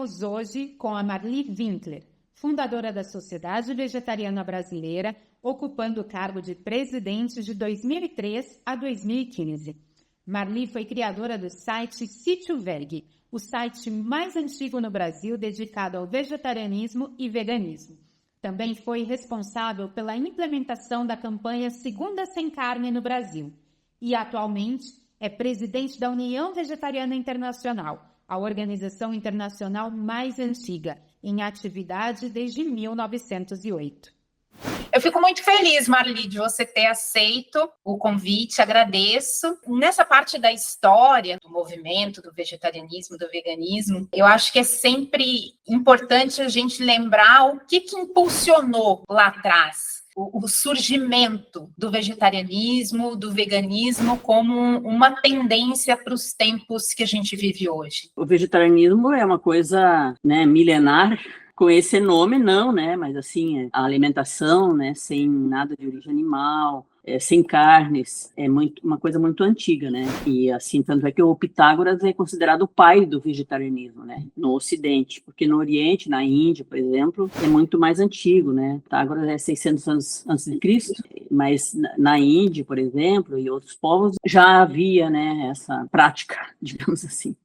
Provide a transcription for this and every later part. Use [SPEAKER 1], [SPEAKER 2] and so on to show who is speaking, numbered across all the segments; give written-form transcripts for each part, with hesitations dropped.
[SPEAKER 1] conversaremos hoje com a Marli Winkler, fundadora da Sociedade Vegetariana Brasileira, ocupando o cargo de presidente de 2003 a 2015. Marli foi criadora do site Sítio Veg, o site mais antigo no Brasil dedicado ao vegetarianismo e veganismo. Também foi responsável pela implementação da campanha Segunda Sem Carne no Brasil. E atualmente é presidente da União Vegetariana Internacional, a organização internacional mais antiga, em atividade desde 1908.
[SPEAKER 2] Eu fico muito feliz, Marli, de você ter aceito o convite, agradeço. Nessa parte da história do movimento, do vegetarianismo, do veganismo, eu acho que é sempre importante a gente lembrar o que impulsionou lá atrás o surgimento do vegetarianismo, do veganismo como uma tendência para os tempos que a gente vive hoje.
[SPEAKER 3] O vegetarianismo é uma coisa, né, milenar, com esse nome não, né, mas assim, a alimentação, né, sem nada de origem animal, sem carnes, é uma coisa muito antiga, né, e assim, tanto é que o Pitágoras é considerado o pai do vegetarianismo, né, no Ocidente, porque no Oriente, na Índia, por exemplo, é muito mais antigo, né, Pitágoras é 600 anos antes de Cristo, mas na Índia, por exemplo, e outros povos, já havia, né, essa prática, digamos assim,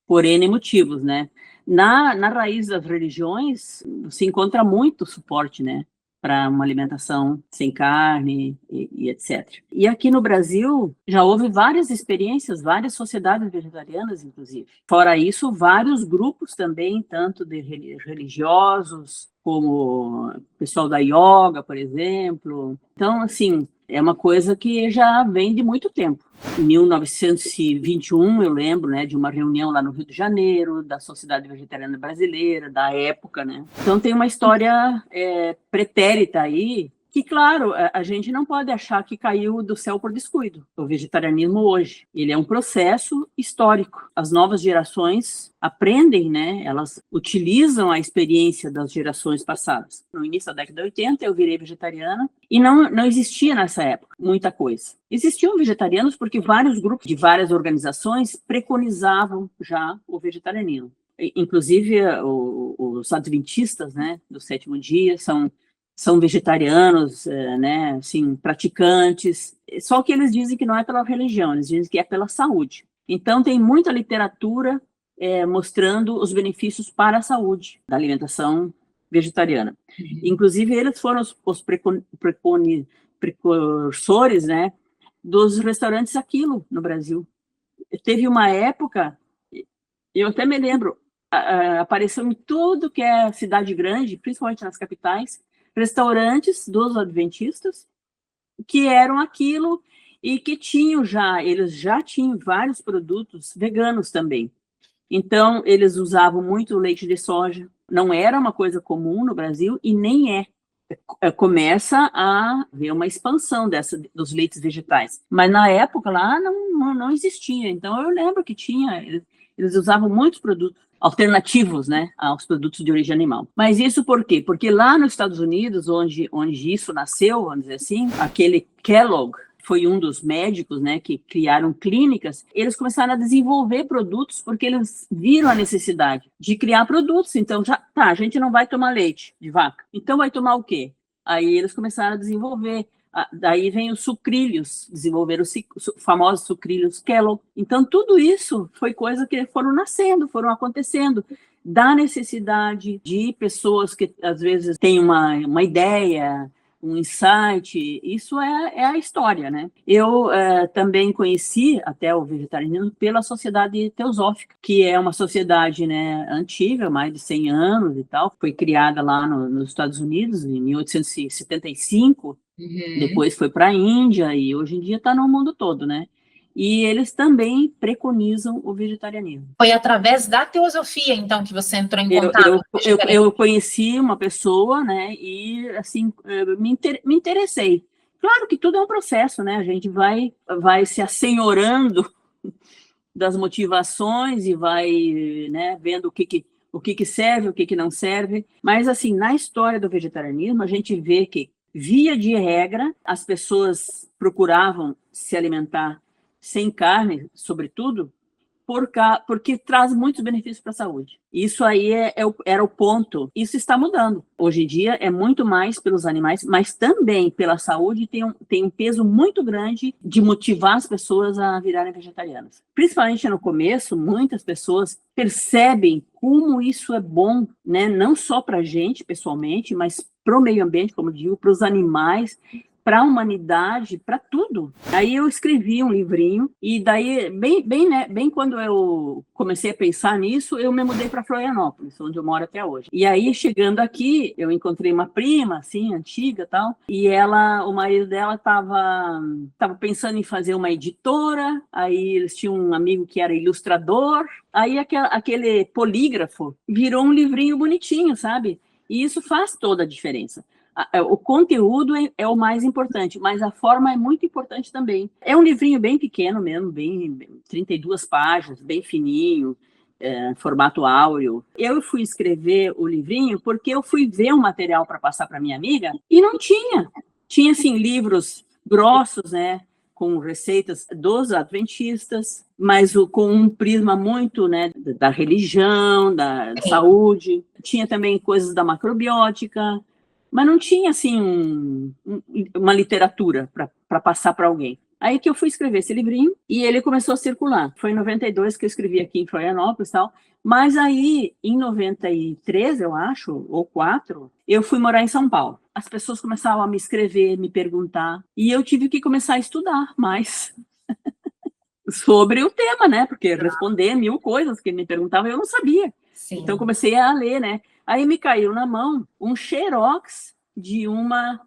[SPEAKER 3] por N motivos, né. Na raiz das religiões, se encontra muito suporte, né, para uma alimentação sem carne e etc. E aqui no Brasil, já houve várias experiências, várias sociedades vegetarianas, inclusive. Fora isso, vários grupos também, tanto de religiosos, como o pessoal da yoga, por exemplo. Então, assim, é uma coisa que já vem de muito tempo. Em 1921, eu lembro, né, de uma reunião lá no Rio de Janeiro, da Sociedade Vegetariana Brasileira, da época, né. Então, tem uma história pretérita aí, que, claro, a gente não pode achar que caiu do céu por descuido. O vegetarianismo hoje, ele é um processo histórico. As novas gerações aprendem, né? Elas utilizam a experiência das gerações passadas. No início da década de 80, eu virei vegetariana e não existia nessa época muita coisa. Existiam vegetarianos porque vários grupos de várias organizações preconizavam já o vegetarianismo. Inclusive, os adventistas, né, do sétimo dia são vegetarianos, né, assim, praticantes, só que eles dizem que não é pela religião, eles dizem que é pela saúde. Então, tem muita literatura mostrando os benefícios para a saúde da alimentação vegetariana. Inclusive, eles foram os precursores, né, dos restaurantes Aquilo no Brasil. Teve uma época, eu até me lembro, apareceu em tudo que é cidade grande, principalmente nas capitais, restaurantes dos adventistas que eram aquilo e que eles já tinham vários produtos veganos também. Então, eles usavam muito leite de soja, não era uma coisa comum no Brasil e nem é. Começa a haver uma expansão dos leites vegetais. Mas na época lá não existia. Então, eu lembro que eles usavam muitos produtos alternativos, né, aos produtos de origem animal. Mas isso por quê? Porque lá nos Estados Unidos, onde isso nasceu, vamos dizer assim, aquele Kellogg foi um dos médicos, né, que criaram clínicas, eles começaram a desenvolver produtos porque eles viram a necessidade de criar produtos. Então, a gente não vai tomar leite de vaca. Então, vai tomar o quê? Aí eles começaram a desenvolver. Daí vem os sucrilhos, desenvolveram os famosos sucrilhos Kellogg. Então, tudo isso foi coisa que foram nascendo, foram acontecendo, da necessidade de pessoas que, às vezes, têm uma ideia, um insight. Isso é a história, né? Eu também conheci até o vegetarianismo pela Sociedade Teosófica, que é uma sociedade, né, antiga, mais de 100 anos e tal, foi criada lá nos Estados Unidos em 1875, depois foi para a Índia e hoje em dia está no mundo todo, né? E eles também preconizam o vegetarianismo.
[SPEAKER 2] Foi através da teosofia, então, que você entrou em contato?
[SPEAKER 3] Eu conheci uma pessoa, né, e, assim, me interessei. Claro que tudo é um processo, né, a gente vai se assenhorando das motivações e vai, né, vendo o que serve, o que não serve. Mas, assim, na história do vegetarianismo, a gente vê que, via de regra, as pessoas procuravam se alimentar sem carne, sobretudo, porque traz muitos benefícios para a saúde. Isso aí era o ponto. Isso está mudando. Hoje em dia é muito mais pelos animais, mas também pela saúde tem um peso muito grande de motivar as pessoas a virarem vegetarianas. Principalmente no começo, muitas pessoas percebem como isso é bom, né? Não só para a gente, pessoalmente, mas para o meio ambiente, como eu digo, para os animais, para a humanidade, para tudo. Aí eu escrevi um livrinho, e daí, bem quando eu comecei a pensar nisso, eu me mudei para Florianópolis, onde eu moro até hoje. E aí, chegando aqui, eu encontrei uma prima, assim, antiga e tal, e o marido dela estava pensando em fazer uma editora, aí eles tinham um amigo que era ilustrador, aí aquele polígrafo virou um livrinho bonitinho, sabe? E isso faz toda a diferença. O conteúdo é o mais importante, mas a forma é muito importante também. É um livrinho bem pequeno mesmo, bem 32 páginas, bem fininho, formato áureo. Eu fui escrever o livrinho porque eu fui ver um material para passar para minha amiga e não tinha. Tinha, assim, livros grossos, né, com receitas dos adventistas, mas com um prisma muito, né, da religião, da saúde. Tinha também coisas da macrobiótica, mas não tinha, assim, uma literatura para passar para alguém. Aí que eu fui escrever esse livrinho e ele começou a circular. Foi em 92 que eu escrevi aqui em Florianópolis e tal, mas aí, em 93, eu acho, ou 4, eu fui morar em São Paulo. As pessoas começavam a me escrever, me perguntar, e eu tive que começar a estudar mais sobre o tema, né? Porque responder 1000 coisas que me perguntavam, eu não sabia. Sim. Então, comecei a ler, né? Aí me caiu na mão um xerox de uma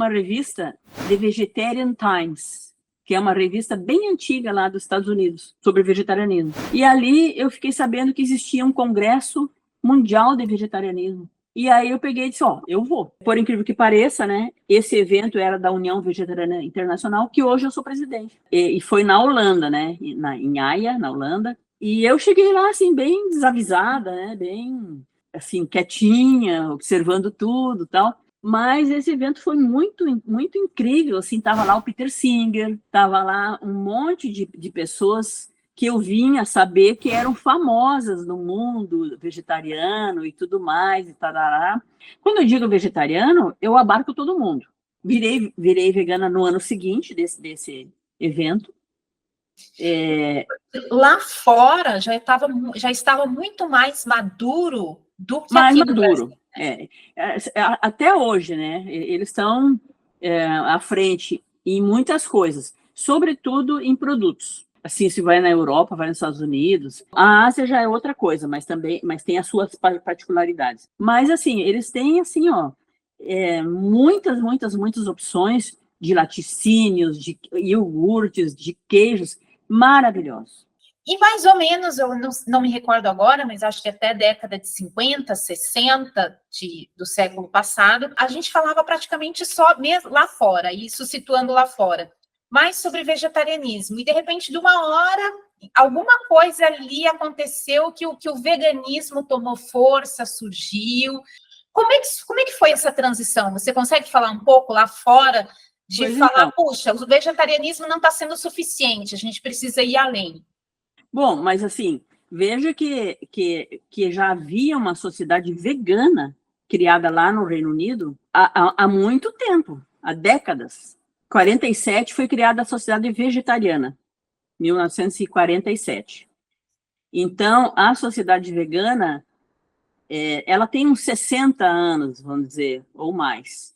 [SPEAKER 3] revista, The Vegetarian Times, que é uma revista bem antiga lá dos Estados Unidos, sobre vegetarianismo. E ali eu fiquei sabendo que existia um congresso mundial de vegetarianismo. E aí eu peguei e disse, eu vou. Por incrível que pareça, né, esse evento era da União Vegetariana Internacional, que hoje eu sou presidente. E foi na Holanda, né, em Haia, na Holanda. E eu cheguei lá, assim, bem desavisada, né, bem, assim, quietinha, observando tudo e tal. Mas esse evento foi muito, muito incrível, assim, tava lá o Peter Singer, tava lá um monte de pessoas que eu vinha saber que eram famosas no mundo vegetariano e tudo mais, e tarará. Quando eu digo vegetariano, eu abarco todo mundo. Virei vegana no ano seguinte desse evento.
[SPEAKER 2] Lá fora já estava muito mais maduro do que
[SPEAKER 3] mais
[SPEAKER 2] aqui no
[SPEAKER 3] maduro.
[SPEAKER 2] Brasil.
[SPEAKER 3] Até hoje, né? Eles estão à frente em muitas coisas, sobretudo em produtos. Assim, se vai na Europa, vai nos Estados Unidos. A Ásia já é outra coisa, mas tem as suas particularidades. Mas, assim, eles têm, assim, muitas opções de laticínios, de iogurtes, de queijos maravilhosos.
[SPEAKER 2] E mais ou menos, eu não me recordo agora, mas acho que até a década de 50, 60 do século passado, a gente falava praticamente só mesmo lá fora, isso situando lá fora, mais sobre vegetarianismo. E, de repente, de uma hora, alguma coisa ali aconteceu que o veganismo tomou força, surgiu. Como é que foi essa transição? Você consegue falar um pouco lá fora de falar, puxa, o vegetarianismo não está sendo suficiente, a gente precisa ir além?
[SPEAKER 3] Bom, mas assim, veja que já havia uma sociedade vegana criada lá no Reino Unido há muito tempo, há décadas. Em 47 foi criada a Sociedade Vegetariana, 1947. Então, a sociedade vegana, ela tem uns 60 anos, vamos dizer, ou mais,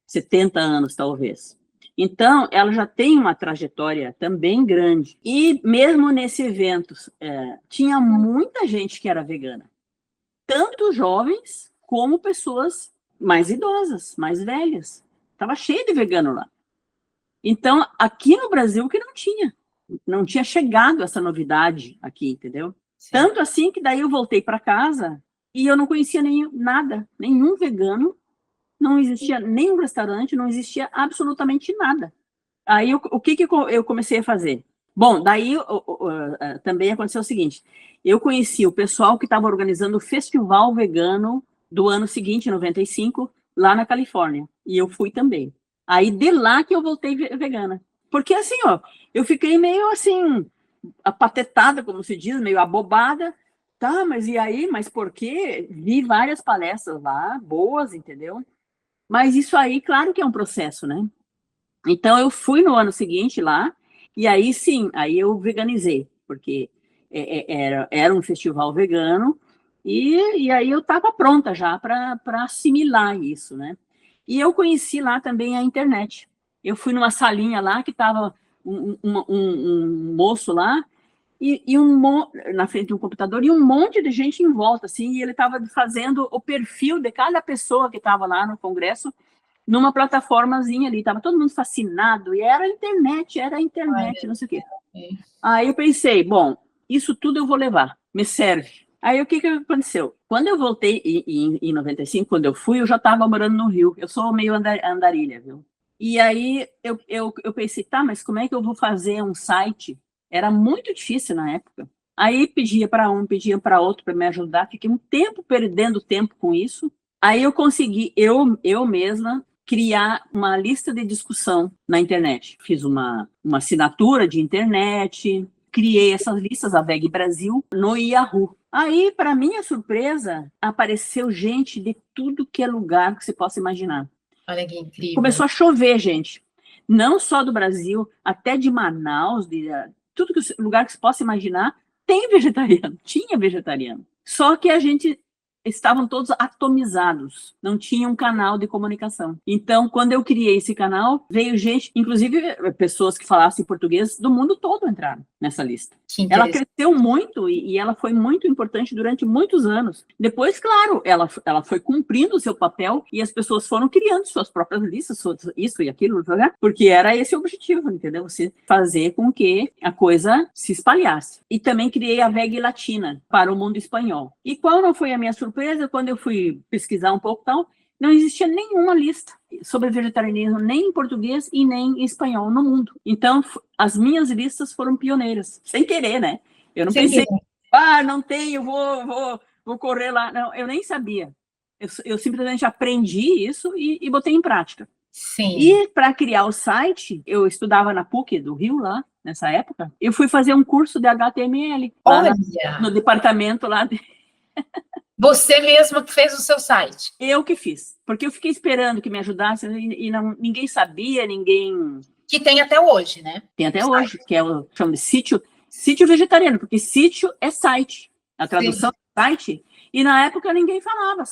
[SPEAKER 3] 70 anos talvez. Então, ela já tem uma trajetória também grande. E mesmo nesse evento, tinha muita gente que era vegana. Tanto jovens como pessoas mais idosas, mais velhas. Estava cheio de vegano lá. Então, aqui no Brasil que não tinha chegado essa novidade aqui, entendeu? Sim. Tanto assim que daí eu voltei para casa e eu não conhecia nenhum vegano. Não existia nenhum restaurante, não existia absolutamente nada. Aí, o que eu comecei a fazer? Bom, daí também aconteceu o seguinte, eu conheci o pessoal que estava organizando o Festival Vegano do ano seguinte, 95, lá na Califórnia, e eu fui também. Aí, de lá que eu voltei vegana. Porque, assim, eu fiquei meio, assim, apatetada, como se diz, meio abobada. Tá, mas e aí? Mas por quê? Vi várias palestras lá, boas, entendeu? Mas isso aí, claro que é um processo, né? Então, eu fui no ano seguinte lá, e aí sim, aí eu veganizei, porque era um festival vegano, e aí eu estava pronta já para assimilar isso, né? E eu conheci lá também a internet. Eu fui numa salinha lá que estava um moço lá, na frente de um computador, e um monte de gente em volta, assim, e ele estava fazendo o perfil de cada pessoa que estava lá no congresso, numa plataformazinha ali, estava todo mundo fascinado, e era a internet, não sei o quê. Aí eu pensei, bom, isso tudo eu vou levar, me serve. Aí o que aconteceu? Quando eu voltei em 95, quando eu fui, eu já estava morando no Rio, eu sou meio andarilha, viu? E aí eu pensei, tá, mas como é que eu vou fazer um site? Era muito difícil na época. Aí pedia para um, pedia para outro para me ajudar, fiquei um tempo perdendo tempo com isso. Aí eu consegui, eu mesma, criar uma lista de discussão na internet. Fiz uma assinatura de internet, criei essas listas, a VEG Brasil, no Yahoo. Aí, para minha surpresa, apareceu gente de tudo que é lugar que você possa imaginar.
[SPEAKER 2] Olha que incrível.
[SPEAKER 3] Começou a chover, gente. Não só do Brasil, até de Manaus, tudo que lugar que você possa imaginar, tem vegetariano, tinha vegetariano. Só que a gente estavam todos atomizados, não tinha um canal de comunicação. Então, quando eu criei esse canal, veio gente, inclusive pessoas que falassem português do mundo todo entraram nessa lista. Ela cresceu muito e ela foi muito importante durante muitos anos. Depois, claro, ela foi cumprindo o seu papel e as pessoas foram criando suas próprias listas, isso e aquilo, porque era esse o objetivo, entendeu? Você fazer com que a coisa se espalhasse. E também criei a VEG Latina para o mundo espanhol. E qual não foi a minha surpresa quando eu fui pesquisar um pouco tal? Não existia nenhuma lista sobre vegetarianismo, nem em português e nem em espanhol no mundo. Então, as minhas listas foram pioneiras, sem querer, né? Eu não pensei, não tem, eu vou correr lá. Não, eu nem sabia. Eu simplesmente aprendi isso e botei em prática.
[SPEAKER 2] Sim.
[SPEAKER 3] E para criar o site, eu estudava na PUC do Rio, lá, nessa época, eu fui fazer um curso de HTML lá no departamento lá de...
[SPEAKER 2] Você mesma que fez o seu site?
[SPEAKER 3] Eu que fiz, porque eu fiquei esperando que me ajudasse e ninguém sabia, ninguém...
[SPEAKER 2] Que tem até hoje, né?
[SPEAKER 3] Tem até hoje, que é o chama de sítio vegetariano, porque sítio é site, a tradução é site, e na época ninguém falava,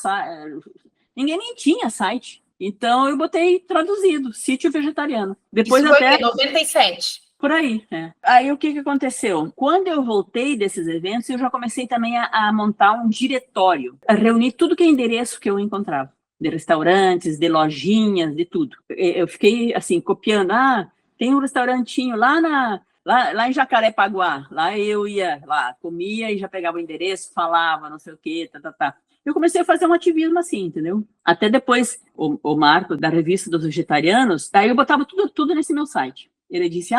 [SPEAKER 3] ninguém nem tinha site, então eu botei traduzido, sítio vegetariano. Depois
[SPEAKER 2] isso
[SPEAKER 3] até...
[SPEAKER 2] foi em 97.
[SPEAKER 3] Por aí, Aí o que aconteceu? Quando eu voltei desses eventos, eu já comecei também a montar um diretório, a reunir tudo que é endereço que eu encontrava, de restaurantes, de lojinhas, de tudo. Eu fiquei, assim, copiando, tem um restaurantinho lá em Jacarepaguá, lá eu ia lá, comia e já pegava o endereço, falava, não sei o quê, tá. Eu comecei a fazer um ativismo assim, entendeu? Até depois, o Marco, da Revista dos Vegetarianos, daí eu botava tudo nesse meu site. Ele disse,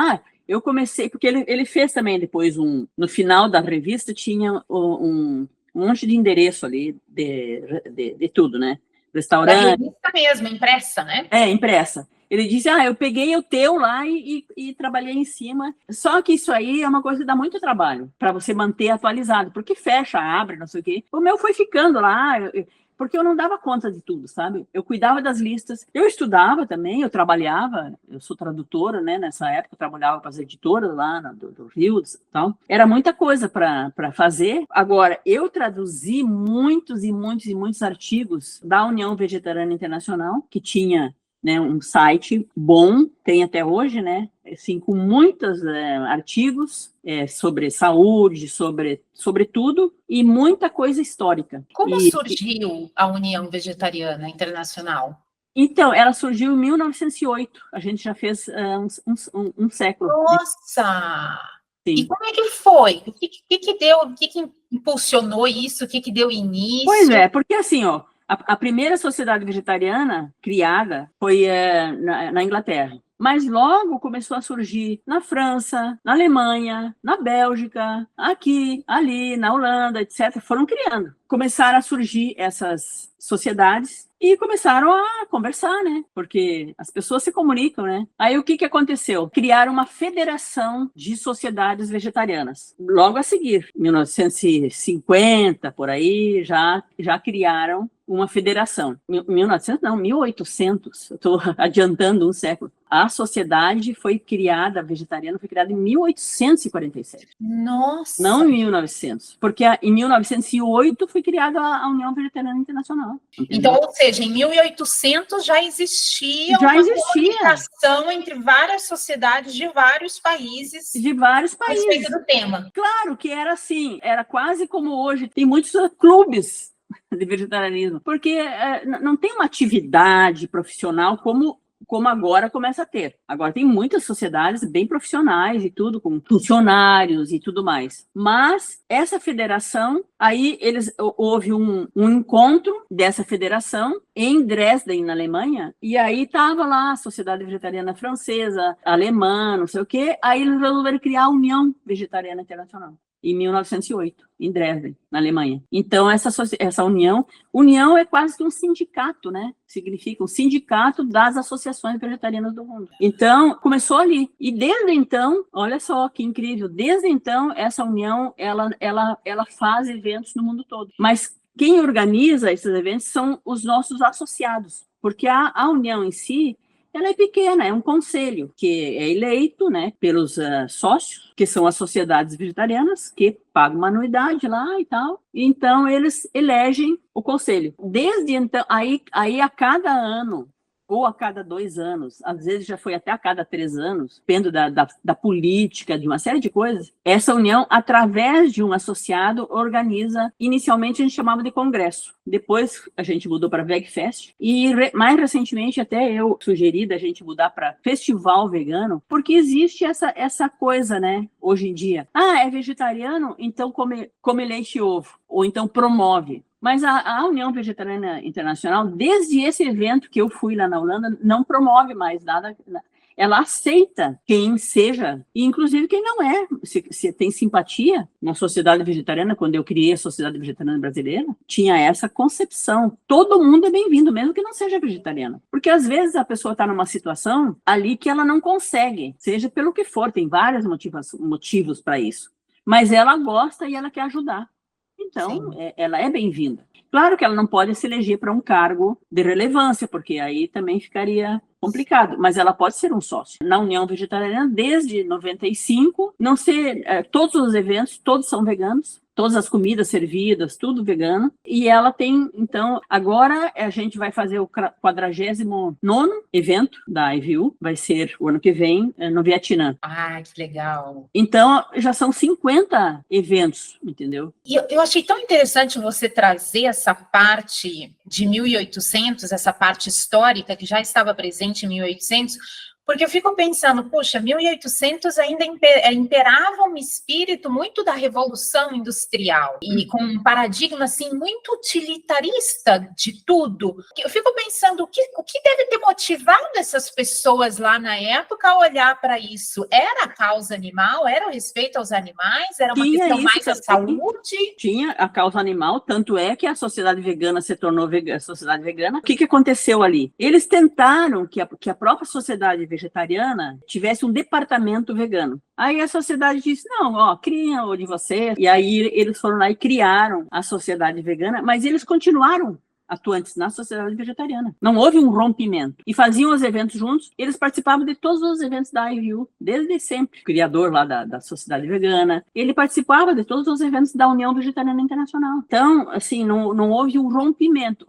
[SPEAKER 3] eu comecei, porque ele fez também depois no final da revista tinha um monte de endereço ali de tudo, né? Restaurante.
[SPEAKER 2] Da revista mesmo, impressa, né?
[SPEAKER 3] Impressa. Ele disse, eu peguei o teu lá e trabalhei em cima. Só que isso aí é uma coisa que dá muito trabalho para você manter atualizado, porque fecha, abre, não sei o quê. O meu foi ficando lá, porque eu não dava conta de tudo, sabe? Eu cuidava das listas, eu estudava também, eu trabalhava, eu sou tradutora, né? Nessa época eu trabalhava para as editoras lá do Rio e tal. Era muita coisa para fazer. Agora, eu traduzi muitos e muitos e muitos artigos da União Vegetariana Internacional, que tinha, né, um site bom, tem até hoje, né? Assim, com muitos artigos sobre saúde, sobre tudo, e muita coisa histórica.
[SPEAKER 2] Como surgiu a União Vegetariana Internacional?
[SPEAKER 3] Então, ela surgiu em 1908, a gente já fez um século.
[SPEAKER 2] Nossa!
[SPEAKER 3] Sim.
[SPEAKER 2] E como é que foi? O que deu, o que impulsionou isso? O que deu início?
[SPEAKER 3] Pois é, porque assim, a primeira sociedade vegetariana criada foi na Inglaterra. Mas logo começou a surgir na França, na Alemanha, na Bélgica, aqui, ali, na Holanda, etc. Foram criando. Começaram a surgir essas sociedades e começaram a conversar, né? Porque as pessoas se comunicam, né? Aí o que aconteceu? Criaram uma federação de sociedades vegetarianas. Logo a seguir, 1950, por aí, já criaram uma federação. 1900 não, 1800. Eu estou adiantando um século. A sociedade foi criada, a vegetariana foi criada em 1847.
[SPEAKER 2] Nossa!
[SPEAKER 3] Não em 1900, porque em 1908 foi criada a União Vegetariana Internacional. Entendeu?
[SPEAKER 2] Então, ou seja, em 1800 já existia uma comunicação entre várias sociedades de vários países.
[SPEAKER 3] De vários países.
[SPEAKER 2] A respeito do tema.
[SPEAKER 3] Claro que era assim, era quase como hoje, tem muitos clubes de vegetarianismo, porque não tem uma atividade profissional como agora começa a ter. Agora tem muitas sociedades bem profissionais e tudo, com funcionários e tudo mais. Mas essa federação, aí houve um encontro dessa federação em Dresden, na Alemanha, e aí estava lá a Sociedade Vegetariana Francesa, alemã, não sei o quê, aí eles resolveram criar a União Vegetariana Internacional. Em 1908, em Dresden, na Alemanha. Então, essa união é quase que um sindicato, né? Significa um sindicato das associações vegetarianas do mundo. Então, começou ali. E desde então, olha só que incrível, desde então, essa união, ela faz eventos no mundo todo. Mas quem organiza esses eventos são os nossos associados, porque a união em si, ela é pequena, é um conselho que é eleito, né, pelos sócios, que são as sociedades vegetarianas, que pagam uma anuidade lá e tal. Então, eles elegem o conselho. Desde então, aí a cada ano, ou a cada 2 anos, às vezes já foi até a cada 3 anos, dependendo da política, de uma série de coisas, essa união, através de um associado, organiza, inicialmente a gente chamava de congresso, depois a gente mudou para VegFest, e mais recentemente até eu sugeri da gente mudar para Festival Vegano, porque existe essa coisa, né, hoje em dia. É vegetariano, então come leite e ovo, ou então promove. Mas a União Vegetariana Internacional, desde esse evento que eu fui lá na Holanda, não promove mais nada. Ela aceita quem seja, e inclusive quem não é. Se tem simpatia na sociedade vegetariana, quando eu criei a Sociedade Vegetariana Brasileira, tinha essa concepção. Todo mundo é bem-vindo, mesmo que não seja vegetariano. Porque às vezes a pessoa está numa situação ali que ela não consegue, seja pelo que for, tem vários motivos para isso. Mas ela gosta e ela quer ajudar. Então, ela é bem-vinda. Claro que ela não pode se eleger para um cargo de relevância, porque aí também ficaria complicado, mas ela pode ser um sócio. Na União Vegetariana, desde 95, não sei, todos os eventos, todos são veganos, todas as comidas servidas, tudo vegano, e ela tem, então, agora a gente vai fazer o 49º evento da IVU, vai ser o ano que vem, no Vietnã.
[SPEAKER 2] Que legal.
[SPEAKER 3] Então, já são 50 eventos, entendeu?
[SPEAKER 2] E eu achei tão interessante você trazer essa parte de 1800, essa parte histórica que já estava presente em 1800, porque eu fico pensando, poxa, 1800 ainda imperava um espírito muito da Revolução Industrial e com um paradigma assim muito utilitarista de tudo. Eu fico pensando, o que deve ter motivado essas pessoas lá na época a olhar para isso? Era a causa animal? Era o respeito aos animais? Era uma questão mais da saúde?
[SPEAKER 3] Tinha a causa animal, tanto é que a sociedade vegana se tornou sociedade vegana. O que aconteceu ali? Eles tentaram que a própria sociedade vegetariana tivesse um departamento vegano. Aí a sociedade disse, não, criem o de vocês. E aí eles foram lá e criaram a sociedade vegana, mas eles continuaram atuantes na sociedade vegetariana. Não houve um rompimento. E faziam os eventos juntos, eles participavam de todos os eventos da IVU, desde sempre. O criador lá da sociedade vegana, ele participava de todos os eventos da União Vegetariana Internacional. Então, assim, não houve um rompimento.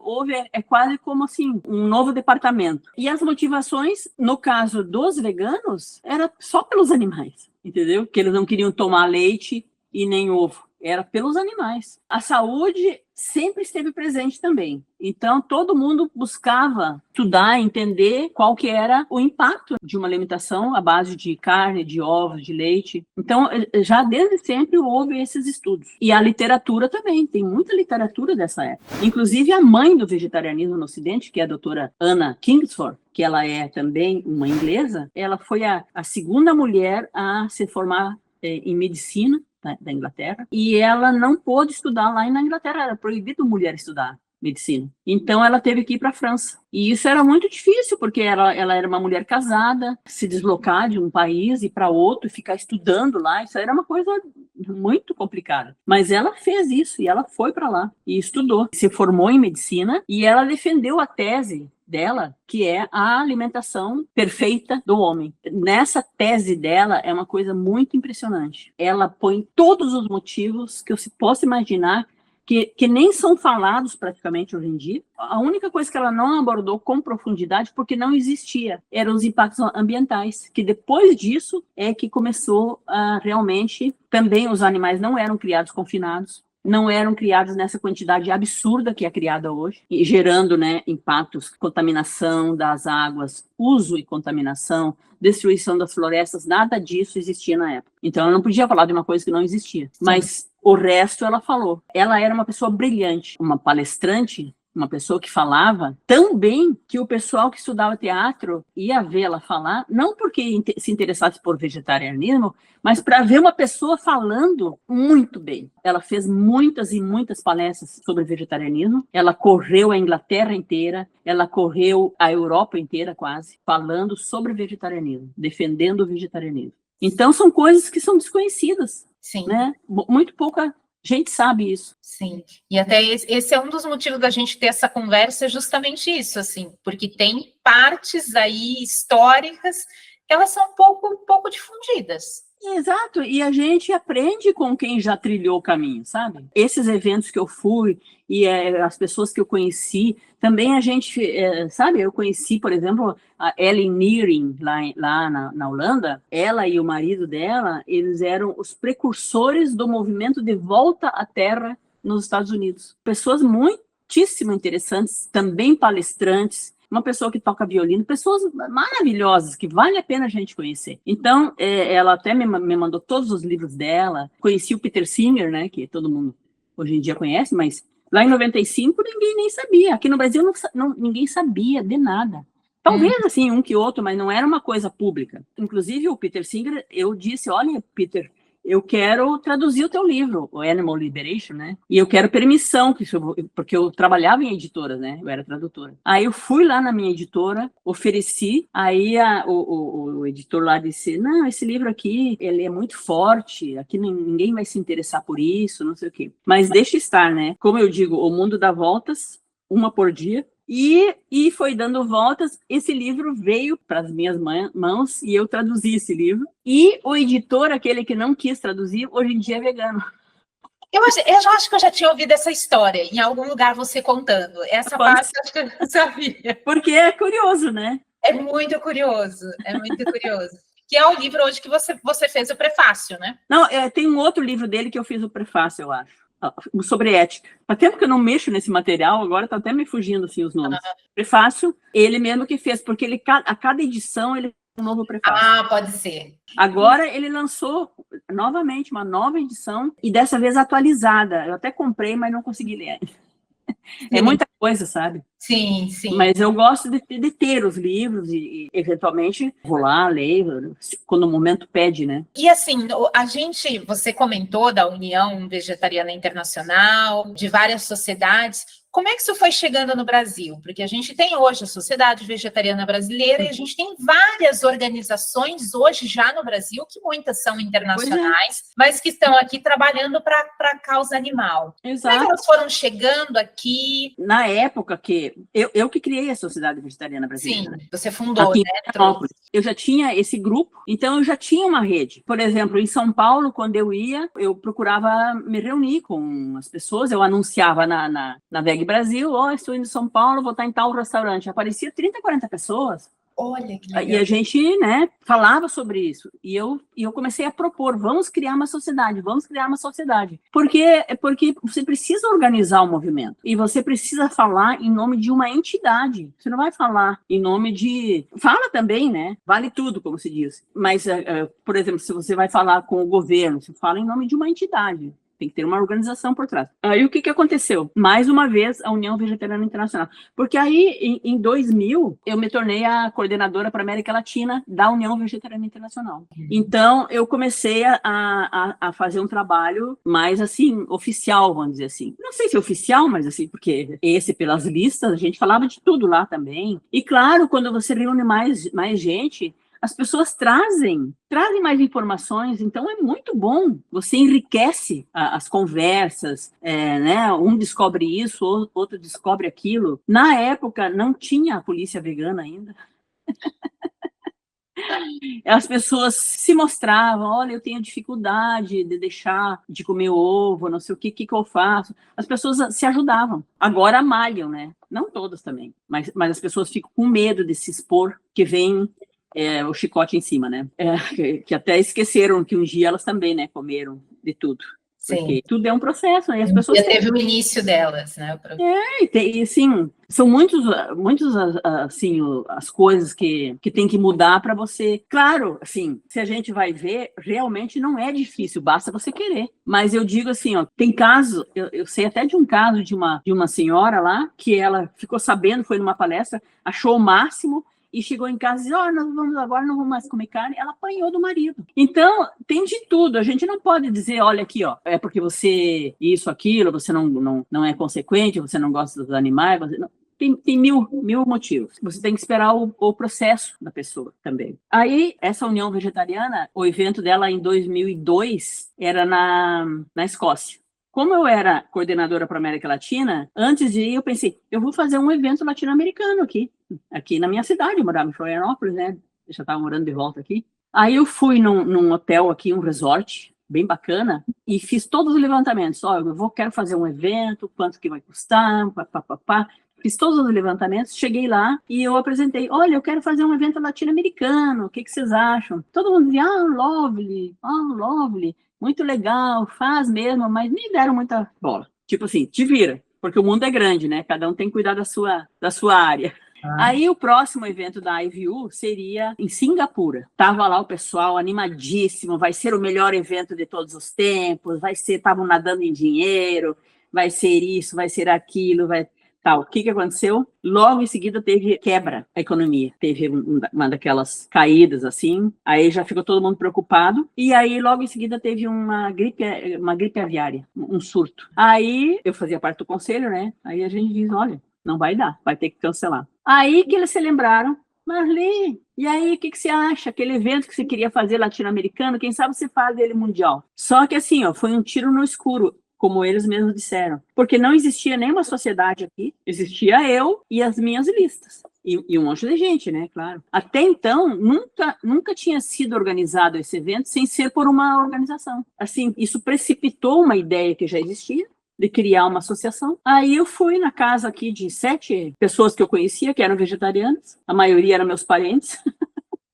[SPEAKER 3] É quase como, assim, um novo departamento. E as motivações, no caso dos veganos, era só pelos animais, entendeu? Que eles não queriam tomar leite e nem ovo. Era pelos animais. A saúde sempre esteve presente também. Então, todo mundo buscava estudar, entender qual que era o impacto de uma alimentação à base de carne, de ovos, de leite. Então, já desde sempre houve esses estudos. E a literatura também, tem muita literatura dessa época. Inclusive, a mãe do vegetarianismo no Ocidente, que é a doutora Anna Kingsford, que ela é também uma inglesa, ela foi a segunda mulher a se formar em medicina da Inglaterra, e ela não pôde estudar lá na Inglaterra, era proibido mulher estudar medicina. Então ela teve que ir para a França. E isso era muito difícil, porque ela era uma mulher casada, se deslocar de um país e para outro, ficar estudando lá, isso era uma coisa muito complicada. Mas ela fez isso, e ela foi para lá, e estudou. Se formou em medicina, e ela defendeu a tese dela, que é a alimentação perfeita do homem. Nessa tese dela, é uma coisa muito impressionante. Ela põe todos os motivos que se possa imaginar que nem são falados praticamente hoje em dia. A única coisa que ela não abordou com profundidade, porque não existia, eram os impactos ambientais, que depois disso é que começou a realmente, também os animais não eram criados confinados, não eram criados nessa quantidade absurda que é criada hoje, e gerando, né, impactos, contaminação das águas, uso e contaminação, destruição das florestas, nada disso existia na época. Então, ela não podia falar de uma coisa que não existia. Sim. Mas o resto ela falou. Ela era uma pessoa brilhante, uma palestrante, uma pessoa que falava tão bem que o pessoal que estudava teatro ia vê-la falar, não porque se interessasse por vegetarianismo, mas para ver uma pessoa falando muito bem. Ela fez muitas e muitas palestras sobre vegetarianismo, ela correu a Inglaterra inteira, ela correu a Europa inteira quase, falando sobre vegetarianismo, defendendo o vegetarianismo. Então, são coisas que são desconhecidas.
[SPEAKER 2] Sim.
[SPEAKER 3] Né? Muito pouca gente sabe isso.
[SPEAKER 2] Sim, e até esse é um dos motivos da gente ter essa conversa, justamente isso, assim, porque tem partes aí históricas que elas são pouco difundidas.
[SPEAKER 3] Exato, e a gente aprende com quem já trilhou o caminho, sabe? Esses eventos que eu fui e as pessoas que eu conheci, também a gente, sabe? Eu conheci, por exemplo, a Ellen Nearing, lá na Holanda. Ela e o marido dela, eles eram os precursores do movimento de volta à terra nos Estados Unidos. Pessoas muitíssimo interessantes, também palestrantes, uma pessoa que toca violino, pessoas maravilhosas, que vale a pena a gente conhecer. Então, ela até me mandou todos os livros dela, conheci o Peter Singer, né, que todo mundo hoje em dia conhece, mas lá em 95 ninguém nem sabia. Aqui no Brasil ninguém sabia de nada. Talvez, assim, um que outro, mas não era uma coisa pública. Inclusive, o Peter Singer, eu disse, olha, Peter, eu quero traduzir o teu livro, o Animal Liberation, né? E eu quero permissão, porque eu trabalhava em editoras, né? Eu era tradutora. Aí eu fui lá na minha editora, ofereci, aí o editor lá disse, não, esse livro aqui, ele é muito forte, aqui ninguém vai se interessar por isso, não sei o quê. Mas deixa estar, né? Como eu digo, o mundo dá voltas, uma por dia, e foi dando voltas, esse livro veio para as minhas mãos e eu traduzi esse livro. E o editor, aquele que não quis traduzir, hoje em dia é vegano.
[SPEAKER 2] Eu já acho que eu já tinha ouvido essa história, em algum lugar você contando. Essa parte eu acho que eu não sabia.
[SPEAKER 3] Porque é curioso, né?
[SPEAKER 2] É muito curioso, Que é o livro hoje que você fez o prefácio, né?
[SPEAKER 3] Não, tem um outro livro dele que eu fiz o prefácio, eu acho. Sobre ética. Faz tempo que eu não mexo nesse material, agora está até me fugindo assim, os nomes. Prefácio, ele mesmo que fez, porque a cada edição ele tem um novo prefácio.
[SPEAKER 2] Ah, pode ser.
[SPEAKER 3] Agora ele lançou novamente uma nova edição e dessa vez atualizada. Eu até comprei, mas não consegui ler ainda. É muita coisa, sabe?
[SPEAKER 2] Sim, sim.
[SPEAKER 3] Mas eu gosto de ter os livros e eventualmente vou lá, leio, quando o momento pede, né?
[SPEAKER 2] E assim, você comentou da União Vegetariana Internacional, de várias sociedades. Como é que isso foi chegando no Brasil? Porque a gente tem hoje a Sociedade Vegetariana Brasileira e a gente tem várias organizações hoje já no Brasil, que muitas são internacionais, mas que estão aqui trabalhando para a causa animal.
[SPEAKER 3] Exato.
[SPEAKER 2] Como é que elas foram chegando aqui?
[SPEAKER 3] Na época que... Eu que criei a Sociedade Vegetariana Brasileira.
[SPEAKER 2] Sim, você fundou,
[SPEAKER 3] aqui,
[SPEAKER 2] né?
[SPEAKER 3] Eu já tinha esse grupo, então eu já tinha uma rede. Por exemplo, em São Paulo, quando eu ia, eu procurava me reunir com as pessoas, eu anunciava na Veg Brasil, estou indo em São Paulo, vou estar em tal restaurante. Aparecia 30, 40 pessoas.
[SPEAKER 2] Olha que
[SPEAKER 3] E a
[SPEAKER 2] legal.
[SPEAKER 3] gente, né, falava sobre isso. E eu comecei a propor, vamos criar uma sociedade, vamos criar uma sociedade. Porque você precisa organizar o movimento. E você precisa falar em nome de uma entidade. Você não vai falar em nome de... Fala também, né? Vale tudo, como se diz. Mas, por exemplo, se você vai falar com o governo, você fala em nome de uma entidade. Tem que ter uma organização por trás. Aí o que aconteceu? Mais uma vez, a União Vegetariana Internacional. Porque aí, em 2000, eu me tornei a coordenadora para a América Latina da União Vegetariana Internacional. Então, eu comecei a fazer um trabalho mais, assim, oficial, vamos dizer assim. Não sei se oficial, mas assim, porque pelas listas, a gente falava de tudo lá também. E, claro, quando você reúne mais gente, as pessoas trazem mais informações, então é muito bom, você enriquece as conversas, né? Um descobre isso, outro descobre aquilo. Na época, não tinha a polícia vegana ainda. As pessoas se mostravam, olha, eu tenho dificuldade de deixar de comer ovo, não sei o que eu faço. As pessoas se ajudavam. Agora malham, né? Não todas também, mas as pessoas ficam com medo de se expor, que vem o chicote em cima, né? Que até esqueceram que um dia elas também, né, comeram de tudo. Porque
[SPEAKER 2] Sim.
[SPEAKER 3] tudo é um processo, né? E as pessoas
[SPEAKER 2] teve o início delas, né?
[SPEAKER 3] E assim, são muitos assim, as coisas que tem que mudar para você. Claro, assim, se a gente vai ver, realmente não é difícil, basta você querer. Mas eu digo assim, ó, tem caso, eu sei até de um caso de uma senhora lá, que ela ficou sabendo, foi numa palestra, achou o máximo, e chegou em casa e disse, agora não vamos mais comer carne, ela apanhou do marido. Então, tem de tudo, a gente não pode dizer, olha aqui, ó, é porque você isso, aquilo, você não é consequente, você não gosta dos animais, você não... Tem mil motivos. Você tem que esperar o processo da pessoa também. Aí, essa União Vegetariana, o evento dela em 2002 era na Escócia. Como eu era coordenadora para a América Latina, antes de ir, eu pensei, eu vou fazer um evento latino-americano aqui na minha cidade, eu morava em Florianópolis, né? Eu já estava morando de volta aqui. Aí eu fui num hotel aqui, um resort, bem bacana, e fiz todos os levantamentos. Quero fazer um evento, quanto que vai custar, papapá. Fiz todos os levantamentos, cheguei lá e eu apresentei, olha, eu quero fazer um evento latino-americano, o que vocês acham? Todo mundo dizia, lovely, muito legal, faz mesmo, mas nem deram muita bola. Tipo assim, te vira, porque o mundo é grande, né? Cada um tem que cuidar da sua área. Aí o próximo evento da IVU seria em Singapura. Tava lá o pessoal animadíssimo, vai ser o melhor evento de todos os tempos, estavam nadando em dinheiro, vai ser isso, vai ser aquilo, tal. O que aconteceu? Logo em seguida teve quebra a economia. Teve uma daquelas caídas assim, aí já ficou todo mundo preocupado. E aí logo em seguida teve uma gripe aviária, um surto. Aí eu fazia parte do conselho, né? Aí a gente diz, olha, não vai dar, vai ter que cancelar. Aí que eles se lembraram, Marli, e aí o que você acha? Aquele evento que você queria fazer latino-americano, quem sabe você faz ele mundial. Só que assim, ó, foi um tiro no escuro, como eles mesmos disseram, porque não existia nenhuma sociedade aqui, existia eu e as minhas listas, e um monte de gente, né, claro. Até então, nunca tinha sido organizado esse evento sem ser por uma organização. Assim, isso precipitou uma ideia que já existia, de criar uma associação. Aí eu fui na casa aqui de 7 pessoas que eu conhecia, que eram vegetarianas, a maioria eram meus parentes,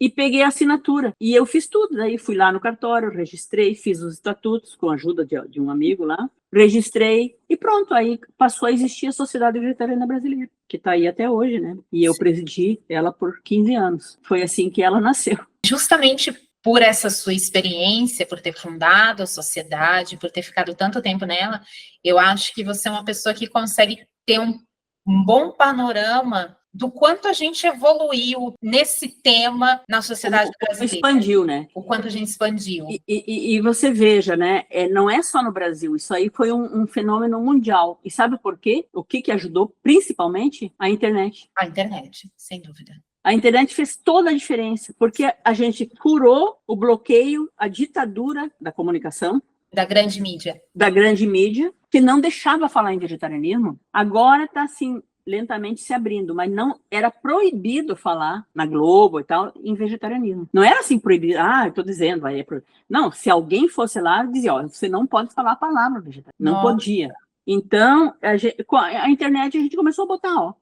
[SPEAKER 3] e peguei a assinatura. E eu fiz tudo. Daí fui lá no cartório, registrei, fiz os estatutos com a ajuda de um amigo lá, registrei e pronto. Aí passou a existir a Sociedade Vegetariana Brasileira, que está aí até hoje, né? E eu presidi ela por 15 anos. Foi assim que ela nasceu.
[SPEAKER 2] Justamente por essa sua experiência, por ter fundado a sociedade, por ter ficado tanto tempo nela, eu acho que você é uma pessoa que consegue ter um bom panorama do quanto a gente evoluiu nesse tema na sociedade brasileira.
[SPEAKER 3] Expandiu, né?
[SPEAKER 2] O quanto a gente expandiu.
[SPEAKER 3] E você veja, né? Não é só no Brasil, isso aí foi um fenômeno mundial. E sabe por quê? O que ajudou? Principalmente a internet.
[SPEAKER 2] A internet, sem dúvida.
[SPEAKER 3] A internet fez toda a diferença, porque a gente curou o bloqueio, a ditadura da comunicação.
[SPEAKER 2] Da grande mídia.
[SPEAKER 3] Da grande mídia, que não deixava falar em vegetarianismo. Agora está, assim, lentamente se abrindo, mas não era proibido falar na Globo e tal, em vegetarianismo. Não era assim proibido, eu estou dizendo, aí é proibido. Não, se alguém fosse lá, dizia, você não pode falar a palavra vegetariano. Não podia. Então, com a internet a gente começou a botar,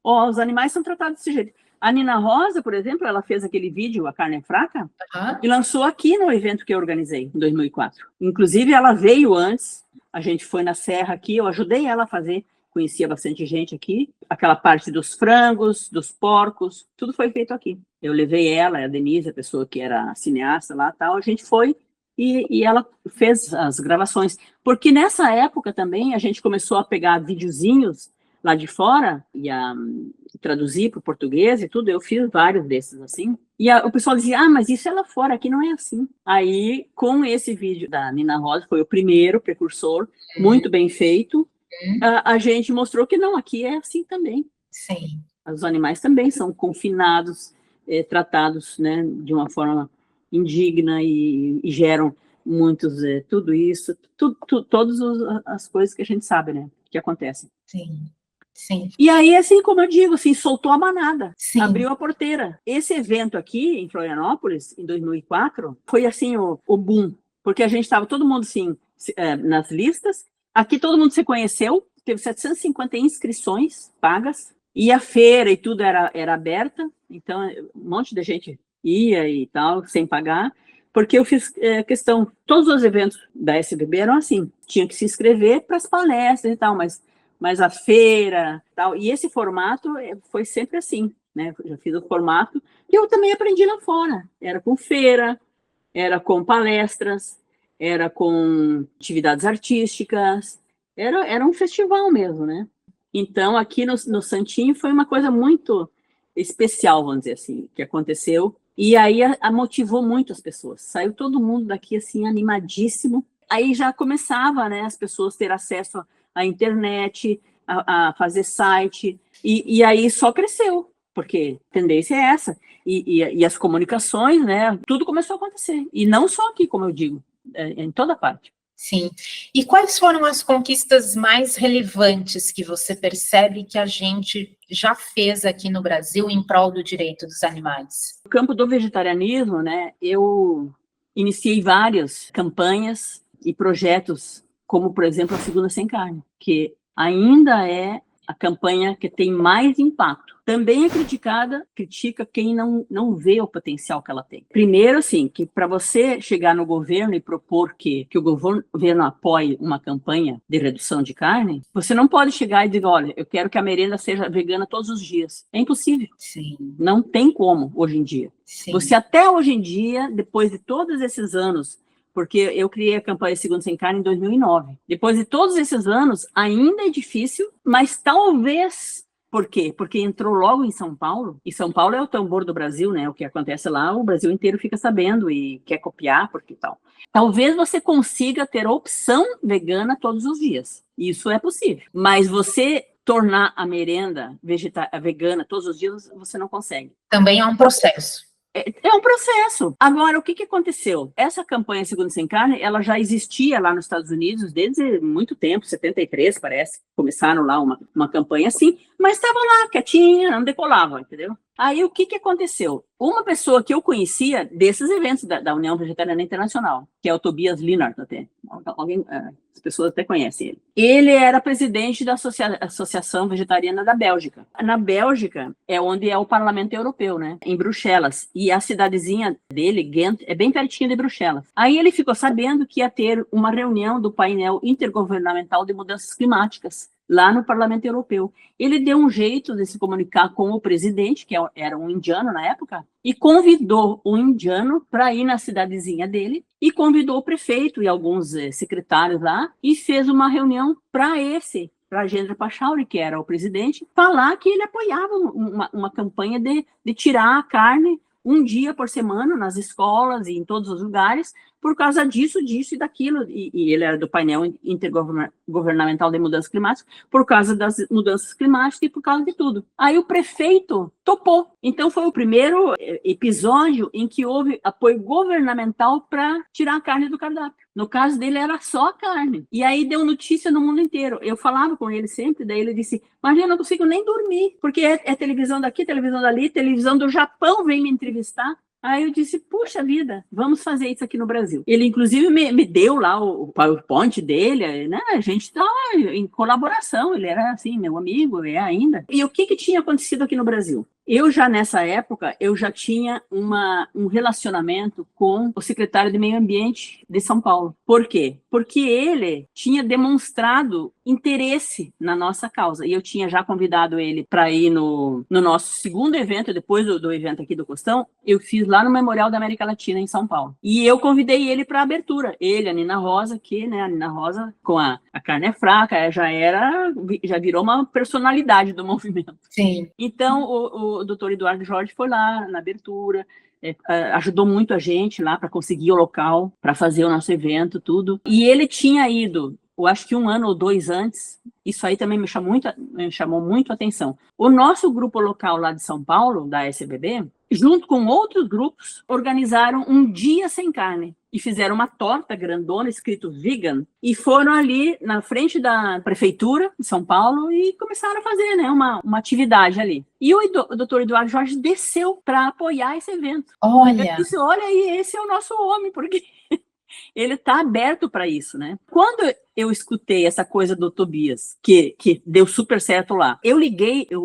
[SPEAKER 3] os animais são tratados desse jeito. A Nina Rosa, por exemplo, ela fez aquele vídeo, A Carne é Fraca,
[SPEAKER 2] Aham.
[SPEAKER 3] e lançou aqui no evento que eu organizei, em 2004. Inclusive, ela veio antes, a gente foi na serra aqui, eu ajudei ela a fazer, conhecia bastante gente aqui, aquela parte dos frangos, dos porcos, tudo foi feito aqui. Eu levei ela, a Denise, a pessoa que era cineasta lá, tal, a gente foi e ela fez as gravações. Porque nessa época também a gente começou a pegar videozinhos lá de fora e a traduzir para o português e tudo, eu fiz vários desses assim, e o pessoal dizia, mas isso é lá fora, aqui não é assim. Aí, com esse vídeo da Nina Rosa, foi o primeiro precursor, muito bem feito, a gente mostrou que não, aqui é assim também.
[SPEAKER 2] Sim.
[SPEAKER 3] Os animais também são confinados, tratados, né, de uma forma indigna e geram muitos, tudo isso, todas as coisas que a gente sabe, né, que acontecem.
[SPEAKER 2] Sim. Sim.
[SPEAKER 3] E aí, assim como eu digo, assim, soltou a manada,
[SPEAKER 2] Sim.
[SPEAKER 3] abriu a porteira. Esse evento aqui, em Florianópolis, em 2004, foi assim o boom, porque a gente estava todo mundo assim, nas listas, aqui todo mundo se conheceu, teve 750 inscrições pagas, e a feira e tudo era aberta, então um monte de gente ia e tal, sem pagar, porque eu fiz questão, todos os eventos da SBB eram assim, tinha que se inscrever para as palestras e tal, mas a feira, tal, e esse formato foi sempre assim, né? Eu já fiz o formato, e eu também aprendi lá fora. Era com feira, era com palestras, era com atividades artísticas, era um festival mesmo, né? Então, aqui no Santinho foi uma coisa muito especial, vamos dizer assim, que aconteceu, e aí motivou muito as pessoas. Saiu todo mundo daqui, assim, animadíssimo. Aí já começava, né, as pessoas ter acesso à internet, a fazer site, e aí só cresceu, porque a tendência é essa. E as comunicações, né, tudo começou a acontecer. E não só aqui, como eu digo, em toda parte.
[SPEAKER 2] Sim. E quais foram as conquistas mais relevantes que você percebe que a gente já fez aqui no Brasil em prol do direito dos animais?
[SPEAKER 3] No campo do vegetarianismo, né, eu iniciei várias campanhas e projetos, como, por exemplo, a Segunda Sem Carne, que ainda é a campanha que tem mais impacto. Também é critica quem não vê o potencial que ela tem. Primeiro, assim, que para você chegar no governo e propor que o governo apoie uma campanha de redução de carne, você não pode chegar e dizer, olha, eu quero que a merenda seja vegana todos os dias. É impossível.
[SPEAKER 2] Sim.
[SPEAKER 3] Não tem como, hoje em dia.
[SPEAKER 2] Sim.
[SPEAKER 3] Você até hoje em dia, depois de todos esses anos, porque eu criei a campanha Segundo Sem Carne em 2009. Depois de todos esses anos, ainda é difícil, mas talvez... Por quê? Porque entrou logo em São Paulo, e São Paulo é o tambor do Brasil, né? O que acontece lá, o Brasil inteiro fica sabendo e quer copiar, porque tal. Talvez você consiga ter opção vegana todos os dias. Isso é possível. Mas você tornar a merenda vegana todos os dias, você não consegue.
[SPEAKER 2] Também é um processo.
[SPEAKER 3] É um processo. Agora, o que aconteceu? Essa campanha Segundo Sem Carne, ela já existia lá nos Estados Unidos desde muito tempo, 73, parece. Começaram lá uma campanha assim, mas estava lá, quietinha, não decolava, entendeu? Aí, o que aconteceu? Uma pessoa que eu conhecia desses eventos da União Vegetariana Internacional, que é o Tobias Linhart, até. As pessoas até conhecem ele. Ele era presidente da Associação Vegetariana da Bélgica. Na Bélgica é onde é o Parlamento Europeu, né? Em Bruxelas. E a cidadezinha dele, Ghent, é bem pertinho de Bruxelas. Aí ele ficou sabendo que ia ter uma reunião do painel intergovernamental de mudanças climáticas lá no Parlamento Europeu. Ele deu um jeito de se comunicar com o presidente, que era um indiano na época, e convidou o indiano para ir na cidadezinha dele, e convidou o prefeito e alguns secretários lá, e fez uma reunião para Rajendra Pachauri, que era o presidente, falar que ele apoiava uma campanha de tirar a carne um dia por semana nas escolas e em todos os lugares, por causa disso e daquilo, e ele era do painel intergovernamental de mudanças climáticas, por causa das mudanças climáticas e por causa de tudo. Aí o prefeito topou. Então foi o primeiro episódio em que houve apoio governamental para tirar a carne do cardápio. No caso dele era só a carne. E aí deu notícia no mundo inteiro. Eu falava com ele sempre, daí ele disse, mas eu não consigo nem dormir, porque é televisão daqui, televisão dali, televisão do Japão vem me entrevistar. Aí eu disse, puxa vida, vamos fazer isso aqui no Brasil. Ele, inclusive, me deu lá o PowerPoint dele, né? A gente está em colaboração, ele era, assim, meu amigo, é ainda. E o que tinha acontecido aqui no Brasil? Eu já nessa época, eu já tinha um relacionamento com o secretário de Meio Ambiente de São Paulo. Por quê? Porque ele tinha demonstrado interesse na nossa causa. E eu tinha já convidado ele para ir no nosso segundo evento, depois do evento aqui do Costão, eu fiz lá no Memorial da América Latina, em São Paulo. E eu convidei ele para a abertura. Ele, a Nina Rosa, que, né, a Nina Rosa, com a carne é fraca, já virou uma personalidade do movimento.
[SPEAKER 2] Sim.
[SPEAKER 3] Então, o doutor Eduardo Jorge foi lá na abertura, ajudou muito a gente lá para conseguir o local, para fazer o nosso evento, tudo. E ele tinha ido, eu acho que 1 ano ou 2 antes, isso aí também me chamou muito a atenção. O nosso grupo local lá de São Paulo, da SBB, junto com outros grupos, organizaram um dia sem carne e fizeram uma torta grandona escrito vegan e foram ali na frente da prefeitura de São Paulo e começaram a fazer, né, uma atividade ali. E o doutor Eduardo Jorge desceu para apoiar esse evento.
[SPEAKER 2] Olha!
[SPEAKER 3] Eu disse, olha aí, esse é o nosso homem, porque ele está aberto para isso, né? Quando eu escutei essa coisa do Tobias, que deu super certo lá, eu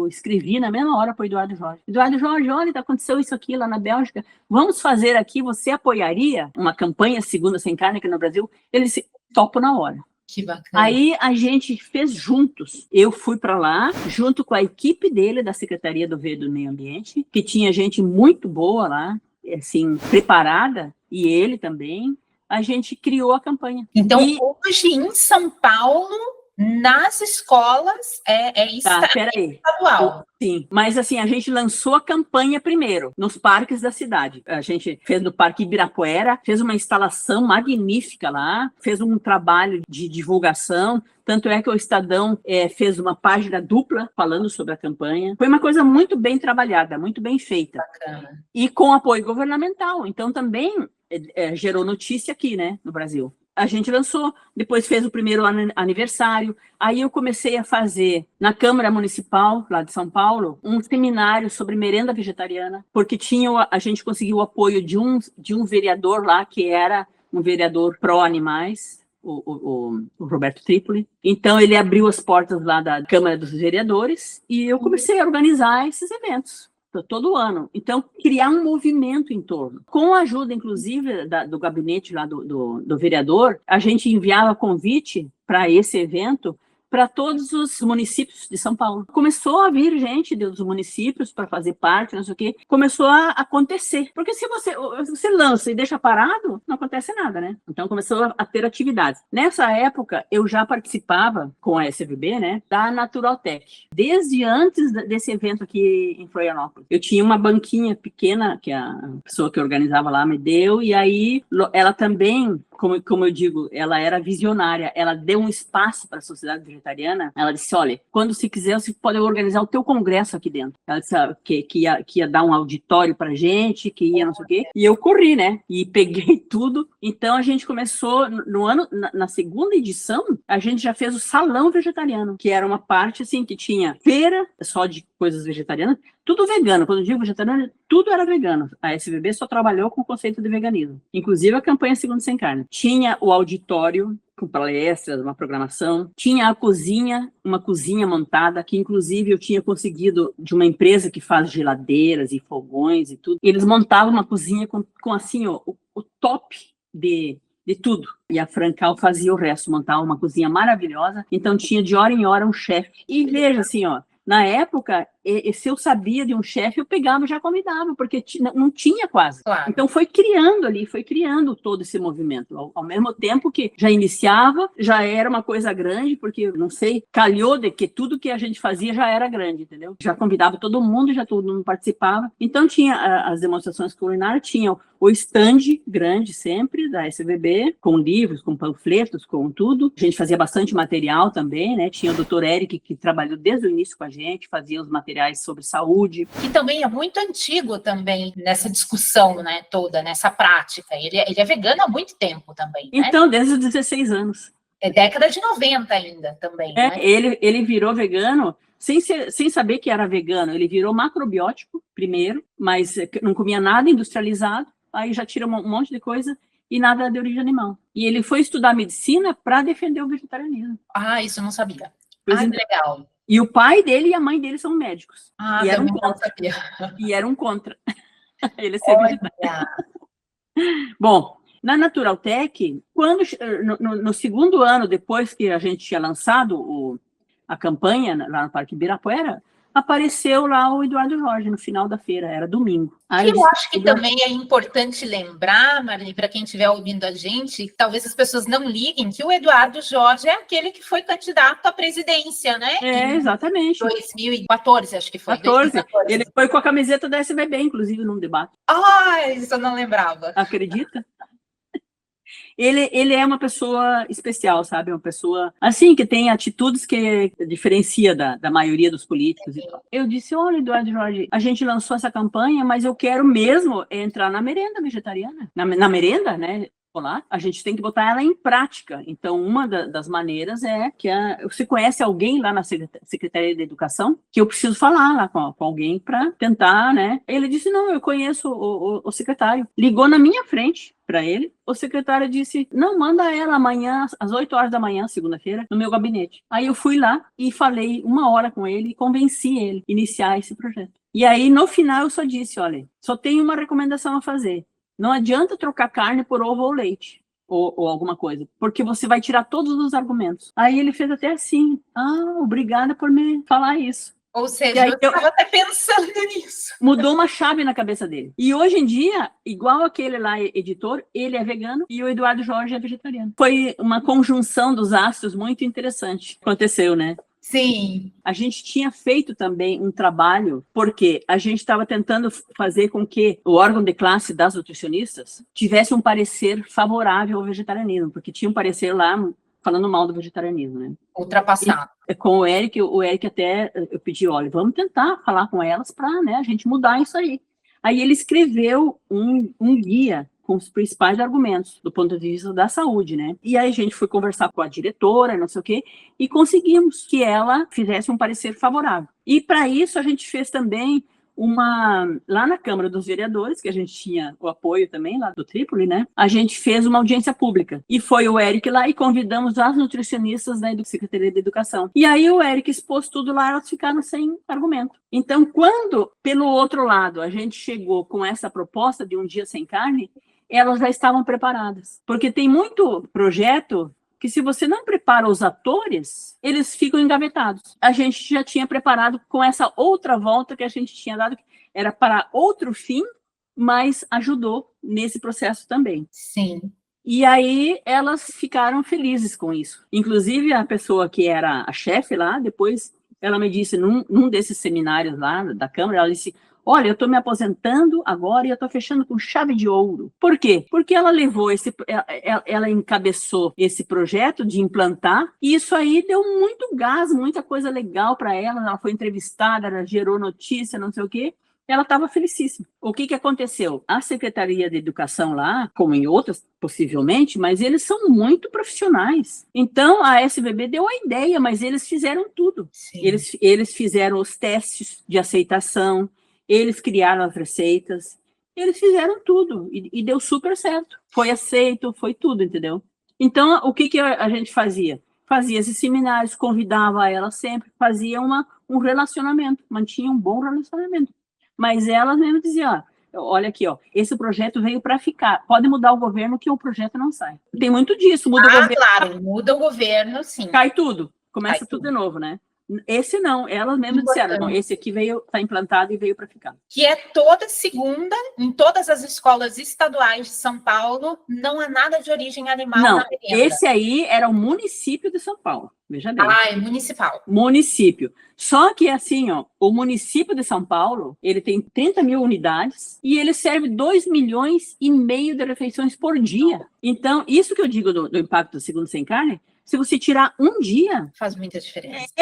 [SPEAKER 3] escrevi na mesma hora para o Eduardo Jorge. Eduardo Jorge, olha, aconteceu isso aqui lá na Bélgica, vamos fazer aqui, você apoiaria uma campanha Segunda Sem Carne aqui no Brasil? Ele disse, topo na hora.
[SPEAKER 2] Que bacana.
[SPEAKER 3] Aí a gente fez juntos. Eu fui para lá, junto com a equipe dele, da Secretaria do Meio Ambiente, que tinha gente muito boa lá, assim, preparada, e ele também. A gente criou a campanha.
[SPEAKER 2] Então, hoje em São Paulo, nas escolas, estadual.
[SPEAKER 3] Sim, mas assim, a gente lançou a campanha primeiro, nos parques da cidade. A gente fez no Parque Ibirapuera, fez uma instalação magnífica lá, fez um trabalho de divulgação, tanto é que o Estadão fez uma página dupla falando sobre a campanha. Foi uma coisa muito bem trabalhada, muito bem feita.
[SPEAKER 2] Bacana.
[SPEAKER 3] E com apoio governamental. Então, também gerou notícia aqui, né, no Brasil. A gente lançou, depois fez o primeiro aniversário, aí eu comecei a fazer, na Câmara Municipal, lá de São Paulo, um seminário sobre merenda vegetariana, porque a gente conseguiu o apoio de um vereador lá, que era um vereador pró-animais, o Roberto Tripoli. Então, ele abriu as portas lá da Câmara dos Vereadores e eu comecei a organizar esses eventos. Todo ano. Então, criar um movimento em torno. Com a ajuda, inclusive, do gabinete lá do vereador, a gente enviava convite para esse evento para todos os municípios de São Paulo. Começou a vir gente dos municípios para fazer parte, não sei o quê. Começou a acontecer. Porque se você lança e deixa parado, não acontece nada, né? Então, começou a ter atividades. Nessa época, eu já participava com a SVB, né, da Naturaltech. Desde antes desse evento aqui em Florianópolis. Eu tinha uma banquinha pequena que a pessoa que organizava lá me deu, e aí ela também, como eu digo, ela era visionária, ela deu um espaço para a sociedade vegetariana. Ela disse, olha, quando se quiser, você pode organizar o teu congresso aqui dentro. Ela disse que ia dar um auditório para gente, que ia não sei o quê, e eu corri, né, e peguei tudo. Então, a gente começou, na segunda edição, a gente já fez o Salão Vegetariano, que era uma parte, assim, que tinha feira só de coisas vegetarianas, tudo vegano. Quando eu digo vegetariano, tudo era vegano. A SBB só trabalhou com o conceito de veganismo. Inclusive a campanha Segunda Sem Carne. Tinha o auditório com palestras, uma programação. Tinha a cozinha, uma cozinha montada, que inclusive eu tinha conseguido de uma empresa que faz geladeiras e fogões e tudo. E eles montavam uma cozinha com assim, ó, o top de tudo. E a Francal fazia o resto, montava uma cozinha maravilhosa. Então tinha de hora em hora um chefe. E veja assim, ó, na época, se eu sabia de um chefe, eu pegava e já convidava, porque não tinha quase.
[SPEAKER 2] Claro.
[SPEAKER 3] Então foi criando todo esse movimento. Ao mesmo tempo que já iniciava, já era uma coisa grande, porque, não sei, calhou de que tudo que a gente fazia já era grande, entendeu? Já convidava todo mundo, já todo mundo participava. Então tinha as demonstrações culinárias, tinha o stand grande sempre da SBB, com livros, com panfletos, com tudo. A gente fazia bastante material também, né? Tinha o Dr. Eric, que trabalhou desde o início com a gente, fazia os materiais sobre saúde.
[SPEAKER 2] Que também é muito antigo também nessa discussão, né, toda, nessa prática. Ele é vegano há muito tempo também, né?
[SPEAKER 3] Então, desde os 16 anos.
[SPEAKER 2] É década de 90 ainda também, né?
[SPEAKER 3] Ele virou vegano sem saber que era vegano. Ele virou macrobiótico primeiro, mas não comia nada industrializado, aí já tira um monte de coisa e nada de origem animal. E ele foi estudar medicina para defender o vegetarianismo.
[SPEAKER 2] Ah, isso eu não sabia.
[SPEAKER 3] Pois
[SPEAKER 2] que
[SPEAKER 3] então,
[SPEAKER 2] legal.
[SPEAKER 3] E o pai dele e a mãe dele são médicos.
[SPEAKER 2] Ah,
[SPEAKER 3] E eram
[SPEAKER 2] também não
[SPEAKER 3] contra.
[SPEAKER 2] sabia.
[SPEAKER 3] E eram contra. Ele ser vegetariano.
[SPEAKER 2] Olha,
[SPEAKER 3] Bom, na Naturaltech, quando, no segundo ano, depois que a gente tinha lançado a campanha lá no Parque Ibirapuera, apareceu lá o Eduardo Jorge no final da feira, era domingo. Aí
[SPEAKER 2] eu
[SPEAKER 3] disse,
[SPEAKER 2] acho que também é importante lembrar, Marli, para quem estiver ouvindo a gente, talvez as pessoas não liguem, que o Eduardo Jorge é aquele que foi candidato à presidência, né? Em
[SPEAKER 3] exatamente.
[SPEAKER 2] 2014, acho que foi.
[SPEAKER 3] 2014. Ele foi com a camiseta da SBB, inclusive, num debate.
[SPEAKER 2] Ah, isso eu não lembrava.
[SPEAKER 3] Acredita? Ele é uma pessoa especial, sabe? Uma pessoa, assim, que tem atitudes que diferencia da maioria dos políticos e tal. Eu disse, olha, Eduardo Jorge, a gente lançou essa campanha, mas eu quero mesmo entrar na merenda vegetariana. Na merenda, né? Lá, a gente tem que botar ela em prática. Então, uma das maneiras é que você conhece alguém lá na Secretaria de Educação que eu preciso falar lá com alguém para tentar, né? Ele disse, não, eu conheço o secretário. Ligou na minha frente para ele. O secretário disse, não, manda ela amanhã, às 8 horas da manhã, segunda-feira, no meu gabinete. Aí eu fui lá e falei 1 hora com ele e convenci ele a iniciar esse projeto. E aí, no final, eu só disse, olha, só tenho uma recomendação a fazer. Não adianta trocar carne por ovo ou leite, ou alguma coisa, porque você vai tirar todos os argumentos. Aí ele fez até assim, obrigada por me falar isso.
[SPEAKER 2] Ou seja, eu estava até pensando nisso.
[SPEAKER 3] Mudou uma chave na cabeça dele. E hoje em dia, igual aquele lá, editor, ele é vegano e o Eduardo Jorge é vegetariano. Foi uma conjunção dos astros muito interessante. Aconteceu, né?
[SPEAKER 2] Sim.
[SPEAKER 3] A gente tinha feito também um trabalho, porque a gente estava tentando fazer com que o órgão de classe das nutricionistas tivesse um parecer favorável ao vegetarianismo, porque tinha um parecer lá falando mal do vegetarianismo, né?
[SPEAKER 2] Ultrapassado.
[SPEAKER 3] E, com o Eric até, eu pedi, olha, vamos tentar falar com elas para, né, a gente mudar isso aí. Aí ele escreveu um guia com os principais argumentos do ponto de vista da saúde, né? E aí a gente foi conversar com a diretora, não sei o quê, e conseguimos que ela fizesse um parecer favorável. E para isso a gente fez também lá na Câmara dos Vereadores, que a gente tinha o apoio também lá do Trípoli, né? A gente fez uma audiência pública. E foi o Eric lá e convidamos as nutricionistas da Secretaria de Educação. E aí o Eric expôs tudo lá, elas ficaram sem argumento. Então, quando, pelo outro lado, a gente chegou com essa proposta de um dia sem carne, elas já estavam preparadas. Porque tem muito projeto que se você não prepara os atores, eles ficam engavetados. A gente já tinha preparado com essa outra volta que a gente tinha dado, que era para outro fim, mas ajudou nesse processo também.
[SPEAKER 2] Sim.
[SPEAKER 3] E aí elas ficaram felizes com isso. Inclusive a pessoa que era a chefe lá, depois ela me disse, num desses seminários lá da Câmara, ela disse, olha, eu estou me aposentando agora e eu estou fechando com chave de ouro. Por quê? Porque ela ela encabeçou esse projeto de implantar, e isso aí deu muito gás, muita coisa legal para ela foi entrevistada, ela gerou notícia, não sei o quê. Ela estava felicíssima. O que aconteceu? A Secretaria de Educação lá, como em outras, possivelmente, mas eles são muito profissionais. Então, a SBB deu a ideia, mas eles fizeram tudo. Eles fizeram os testes de aceitação, eles criaram as receitas, eles fizeram tudo e deu super certo. Foi aceito, foi tudo, entendeu? Então, o que a gente fazia? Fazia esses seminários, convidava ela sempre, fazia um relacionamento, mantinha um bom relacionamento. Mas elas mesmo diziam, olha aqui, esse projeto veio para ficar, pode mudar o governo que o projeto não sai. Tem muito disso, muda o governo.
[SPEAKER 2] Claro, muda o governo, sim.
[SPEAKER 3] Cai tudo, começa tudo de novo, né? Esse não, elas mesmas disseram, não, esse aqui está implantado e veio para ficar.
[SPEAKER 2] Que é toda segunda, em todas as escolas estaduais de São Paulo, não há nada de origem animal na merenda.
[SPEAKER 3] Esse aí era o município de São Paulo, veja bem.
[SPEAKER 2] É municipal.
[SPEAKER 3] Município. Só que assim, o município de São Paulo, ele tem 30 mil unidades e ele serve 2,5 milhões de refeições por dia. Então, isso que eu digo do impacto do segundo sem carne, se você tirar um dia...
[SPEAKER 2] Faz muita diferença.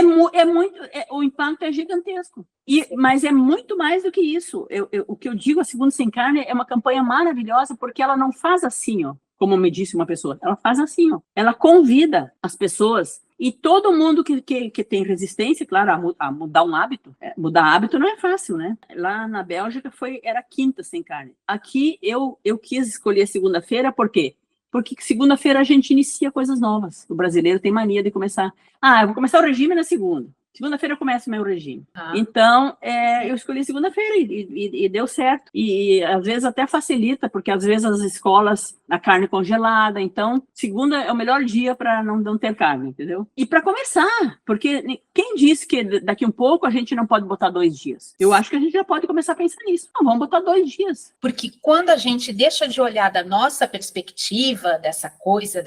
[SPEAKER 3] O impacto é gigantesco. Mas é muito mais do que isso. O que eu digo, a Segundo Sem Carne é uma campanha maravilhosa porque ela não faz assim, como me disse uma pessoa. Ela faz assim, ela convida as pessoas e todo mundo que tem resistência, claro, a mudar um hábito. Mudar hábito não é fácil, né? Lá na Bélgica era quinta sem carne. Aqui eu quis escolher segunda-feira, por quê? Porque segunda-feira a gente inicia coisas novas. O brasileiro tem mania de começar. Eu vou começar o regime na segunda. Segunda-feira começa o meu regime. Então, eu escolhi segunda-feira e deu certo. E às vezes até facilita, porque às vezes as escolas, a carne congelada. Então, segunda é o melhor dia para não ter carne, entendeu? E para começar, porque quem disse que daqui um pouco a gente não pode botar 2 dias? Eu acho que a gente já pode começar a pensar nisso. Não, vamos botar 2 dias.
[SPEAKER 2] Porque quando a gente deixa de olhar da nossa perspectiva, dessa coisa,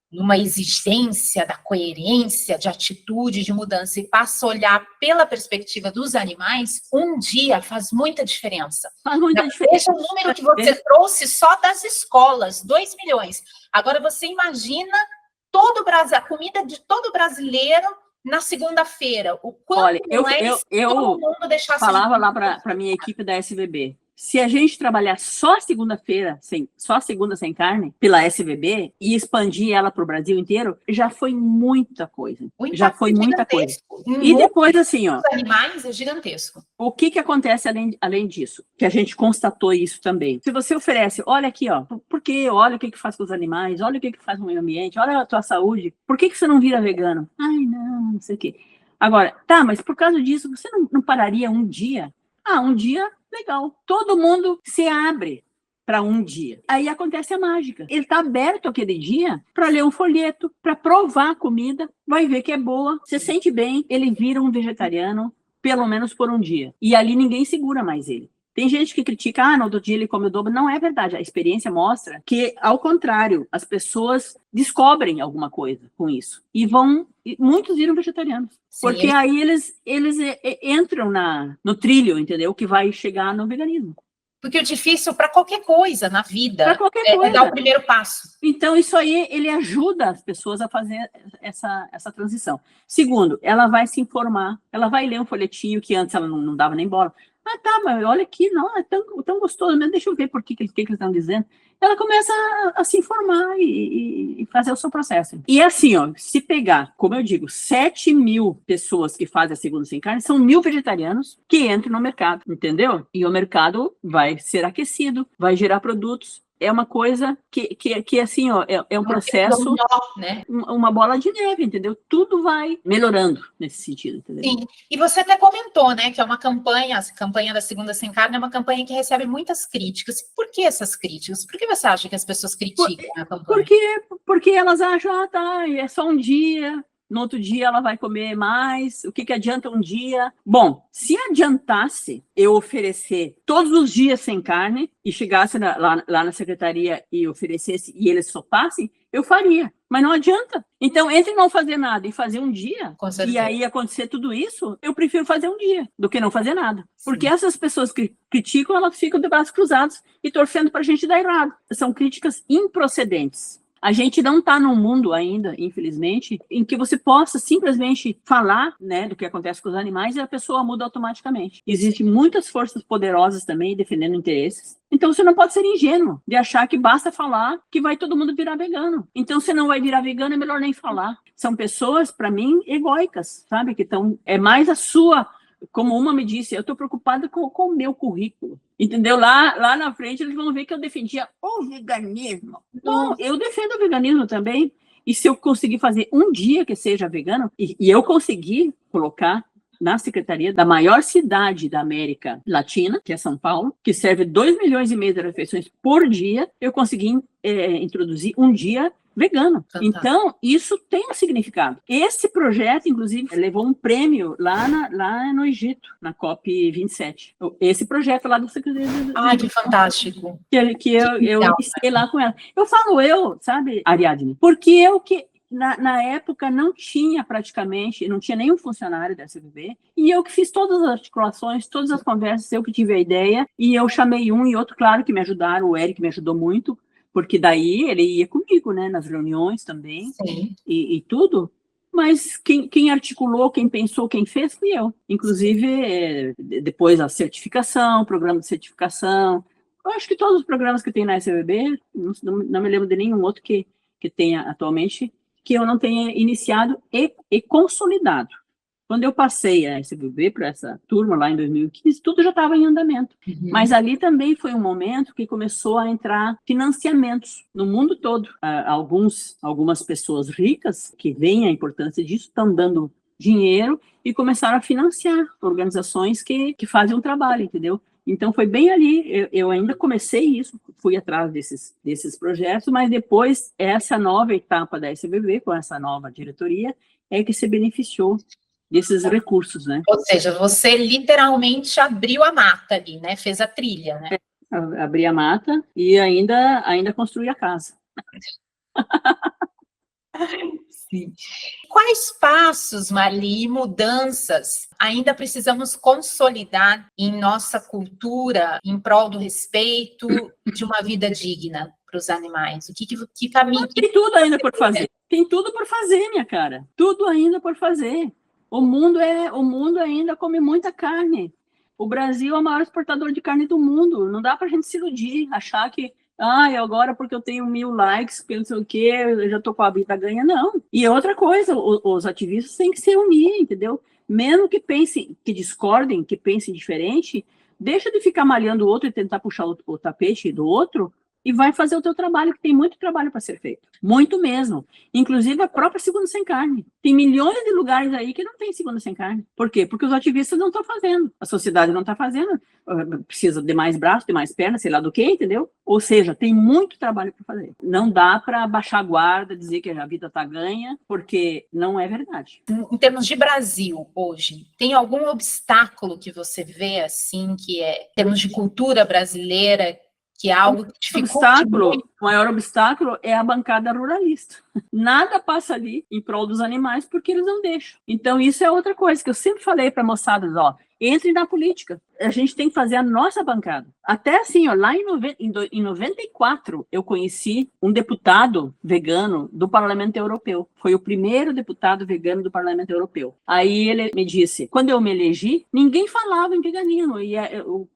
[SPEAKER 2] numa exigência da coerência, de atitude, de mudança, e passa a olhar pela perspectiva dos animais, um dia faz muita diferença.
[SPEAKER 3] Faz muita diferença.
[SPEAKER 2] Veja o número que você trouxe só das escolas, 2 milhões. Agora você imagina a comida de todo brasileiro na segunda-feira. O quanto
[SPEAKER 3] Olha,
[SPEAKER 2] todo mundo deixasse...
[SPEAKER 3] falava lá para a minha equipe da SBB. Se a gente trabalhar só segunda-feira, só segunda sem carne, pela SBB, e expandir ela para o Brasil inteiro, já foi muita coisa. Já foi muita coisa. E depois, assim, ó...
[SPEAKER 2] animais é gigantesco.
[SPEAKER 3] O que acontece além disso? Que a gente constatou isso também. Se você oferece, olha aqui, ó, porque olha o que faz com os animais, olha o que faz com o meio ambiente, olha a tua saúde, por que você não vira vegano? Ai, não sei o quê. Agora, tá, mas por causa disso, você não pararia um dia? Um dia... legal. Todo mundo se abre para um dia. Aí acontece a mágica. Ele está aberto aquele dia para ler um folheto, para provar a comida, vai ver que é boa, se sente bem, ele vira um vegetariano, pelo menos por um dia. E ali ninguém segura mais ele. Tem gente que critica, no outro dia ele come o dobro. Não é verdade. A experiência mostra que, ao contrário, as pessoas descobrem alguma coisa com isso. E muitos viram vegetarianos. Sim, porque aí eles entram no trilho, entendeu? Que vai chegar no veganismo.
[SPEAKER 2] Porque o difícil para qualquer coisa na vida é dar o primeiro passo.
[SPEAKER 3] Então, isso aí, ele ajuda as pessoas a fazer essa transição. Segundo, ela vai se informar, ela vai ler um folhetinho que antes ela não dava nem bola. Tá, mas olha aqui, não, é tão gostoso mesmo, deixa eu ver por que eles estão dizendo. Ela começa a se informar e fazer o seu processo. E assim, ó, se pegar, como eu digo, 7.000 pessoas que fazem a segunda sem carne, são 1.000 vegetarianos que entram no mercado, entendeu? E o mercado vai ser aquecido, vai gerar produtos. É uma coisa que assim, ó, é um processo,
[SPEAKER 2] né?
[SPEAKER 3] Uma bola de neve, entendeu? Tudo vai melhorando nesse sentido, entendeu?
[SPEAKER 2] Sim, e você até comentou, né, que é uma campanha, a campanha da Segunda Sem Carne é uma campanha que recebe muitas críticas. Por que essas críticas? Por que você acha que as pessoas criticam a campanha?
[SPEAKER 3] Porque elas acham, é só um dia... No outro dia ela vai comer mais. O que adianta um dia? Bom, se adiantasse eu oferecer todos os dias sem carne e chegasse lá na secretaria e oferecesse e eles soltassem, eu faria. Mas não adianta. Então, entre não fazer nada e fazer um dia, e aí acontecer tudo isso, eu prefiro fazer um dia do que não fazer nada. Sim. Porque essas pessoas que criticam, elas ficam de braços cruzados e torcendo para a gente dar errado. São críticas improcedentes. A gente não está num mundo ainda, infelizmente, em que você possa simplesmente falar, né, do que acontece com os animais e a pessoa muda automaticamente. Existem muitas forças poderosas também defendendo interesses. Então, você não pode ser ingênuo de achar que basta falar que vai todo mundo virar vegano. Então, se não vai virar vegano, é melhor nem falar. São pessoas, para mim, egóicas, sabe? Que é mais a sua... Como uma me disse, eu estou preocupada com o meu currículo. Entendeu? Lá na frente, eles vão ver que eu defendia o veganismo. Bom, eu defendo o veganismo também. E se eu conseguir fazer um dia que seja vegano, e eu conseguir colocar na secretaria da maior cidade da América Latina, que é São Paulo, que serve 2,5 milhões de refeições por dia, eu consegui introduzir um dia vegano. Fantástico. Então, isso tem um significado. Esse projeto, inclusive, levou um prêmio lá no Egito, na COP27. Esse projeto lá do Secretaria
[SPEAKER 2] que fantástico.
[SPEAKER 3] Que eu iniciei lá com ela. Eu falo sabe, Ariadne? Porque na época não tinha praticamente, não tinha nenhum funcionário da SBB, e eu que fiz todas as articulações, todas as conversas, eu que tive a ideia, e eu chamei um e outro, claro, que me ajudaram, o Eric me ajudou muito, porque daí ele ia comigo, né, nas reuniões também, e tudo, mas quem articulou, quem pensou, quem fez, fui eu. Inclusive, depois a certificação, programa de certificação, eu acho que todos os programas que tem na SBB, não me lembro de nenhum outro que tenha atualmente, que eu não tenha iniciado e consolidado. Quando eu passei a SBB para essa turma lá em 2015, tudo já estava em andamento. Uhum. Mas ali também foi um momento que começou a entrar financiamentos no mundo todo. Algumas pessoas ricas, que veem a importância disso, estão dando dinheiro e começaram a financiar organizações que fazem um trabalho, entendeu? Então, foi bem ali, eu ainda comecei isso, fui atrás desses projetos, mas depois, essa nova etapa da SBB, com essa nova diretoria, é que se beneficiou desses recursos, né?
[SPEAKER 2] Ou seja, você literalmente abriu a mata ali, né? Fez a trilha, né?
[SPEAKER 3] Abri a mata e ainda construí a casa.
[SPEAKER 2] Sim. Quais passos, Marli, e mudanças ainda precisamos consolidar em nossa cultura em prol do respeito de uma vida digna para os animais? Que caminho?
[SPEAKER 3] Tem tudo ainda por fazer. Tem tudo por fazer, minha cara. Tudo ainda por fazer. O mundo ainda come muita carne. O Brasil é o maior exportador de carne do mundo. Não dá para a gente se iludir, achar que agora porque eu tenho 1000 likes, não sei o quê, eu já tô com a vida ganha, não. E outra coisa, os ativistas têm que se unir, entendeu? Mesmo que pensem, que discordem, que pensem diferente, deixa de ficar malhando o outro e tentar puxar o tapete do outro e vai fazer o teu trabalho, que tem muito trabalho para ser feito. Muito mesmo. Inclusive a própria segunda sem carne. Tem milhões de lugares aí que não tem segunda sem carne. Por quê? Porque os ativistas não estão fazendo. A sociedade não está fazendo. Precisa de mais braços, de mais pernas, sei lá do que, entendeu? Ou seja, tem muito trabalho para fazer. Não dá para baixar a guarda, dizer que a vida está ganha, porque não é verdade.
[SPEAKER 2] Em termos de Brasil, hoje, tem algum obstáculo que você vê, assim, que é, em termos de cultura brasileira, que é algo que dificulta muito?
[SPEAKER 3] O maior obstáculo é a bancada ruralista. Nada passa ali em prol dos animais porque eles não deixam. Então, isso é outra coisa que eu sempre falei para a moçada, entre na política. A gente tem que fazer a nossa bancada. Até assim, lá em 94, eu conheci um deputado vegano do Parlamento Europeu. Foi o primeiro deputado vegano do Parlamento Europeu. Aí ele me disse, quando eu me elegi, ninguém falava em veganismo. E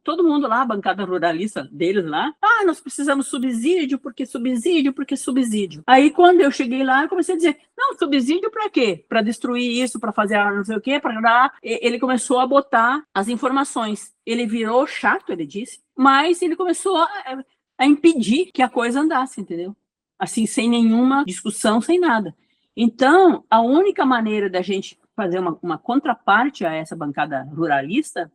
[SPEAKER 3] todo mundo lá, a bancada ruralista deles lá, nós precisamos subsídio, porque subsídio, porque subsídio. Aí quando eu cheguei lá, eu comecei a dizer, não, subsídio para quê? Para destruir isso, para fazer não sei o quê, para dar. Ele começou a botar as informações. Ele virou chato, ele disse, mas ele começou a impedir que a coisa andasse, entendeu? Assim, sem nenhuma discussão, sem nada. Então, a única maneira da gente fazer uma contraparte a essa bancada ruralista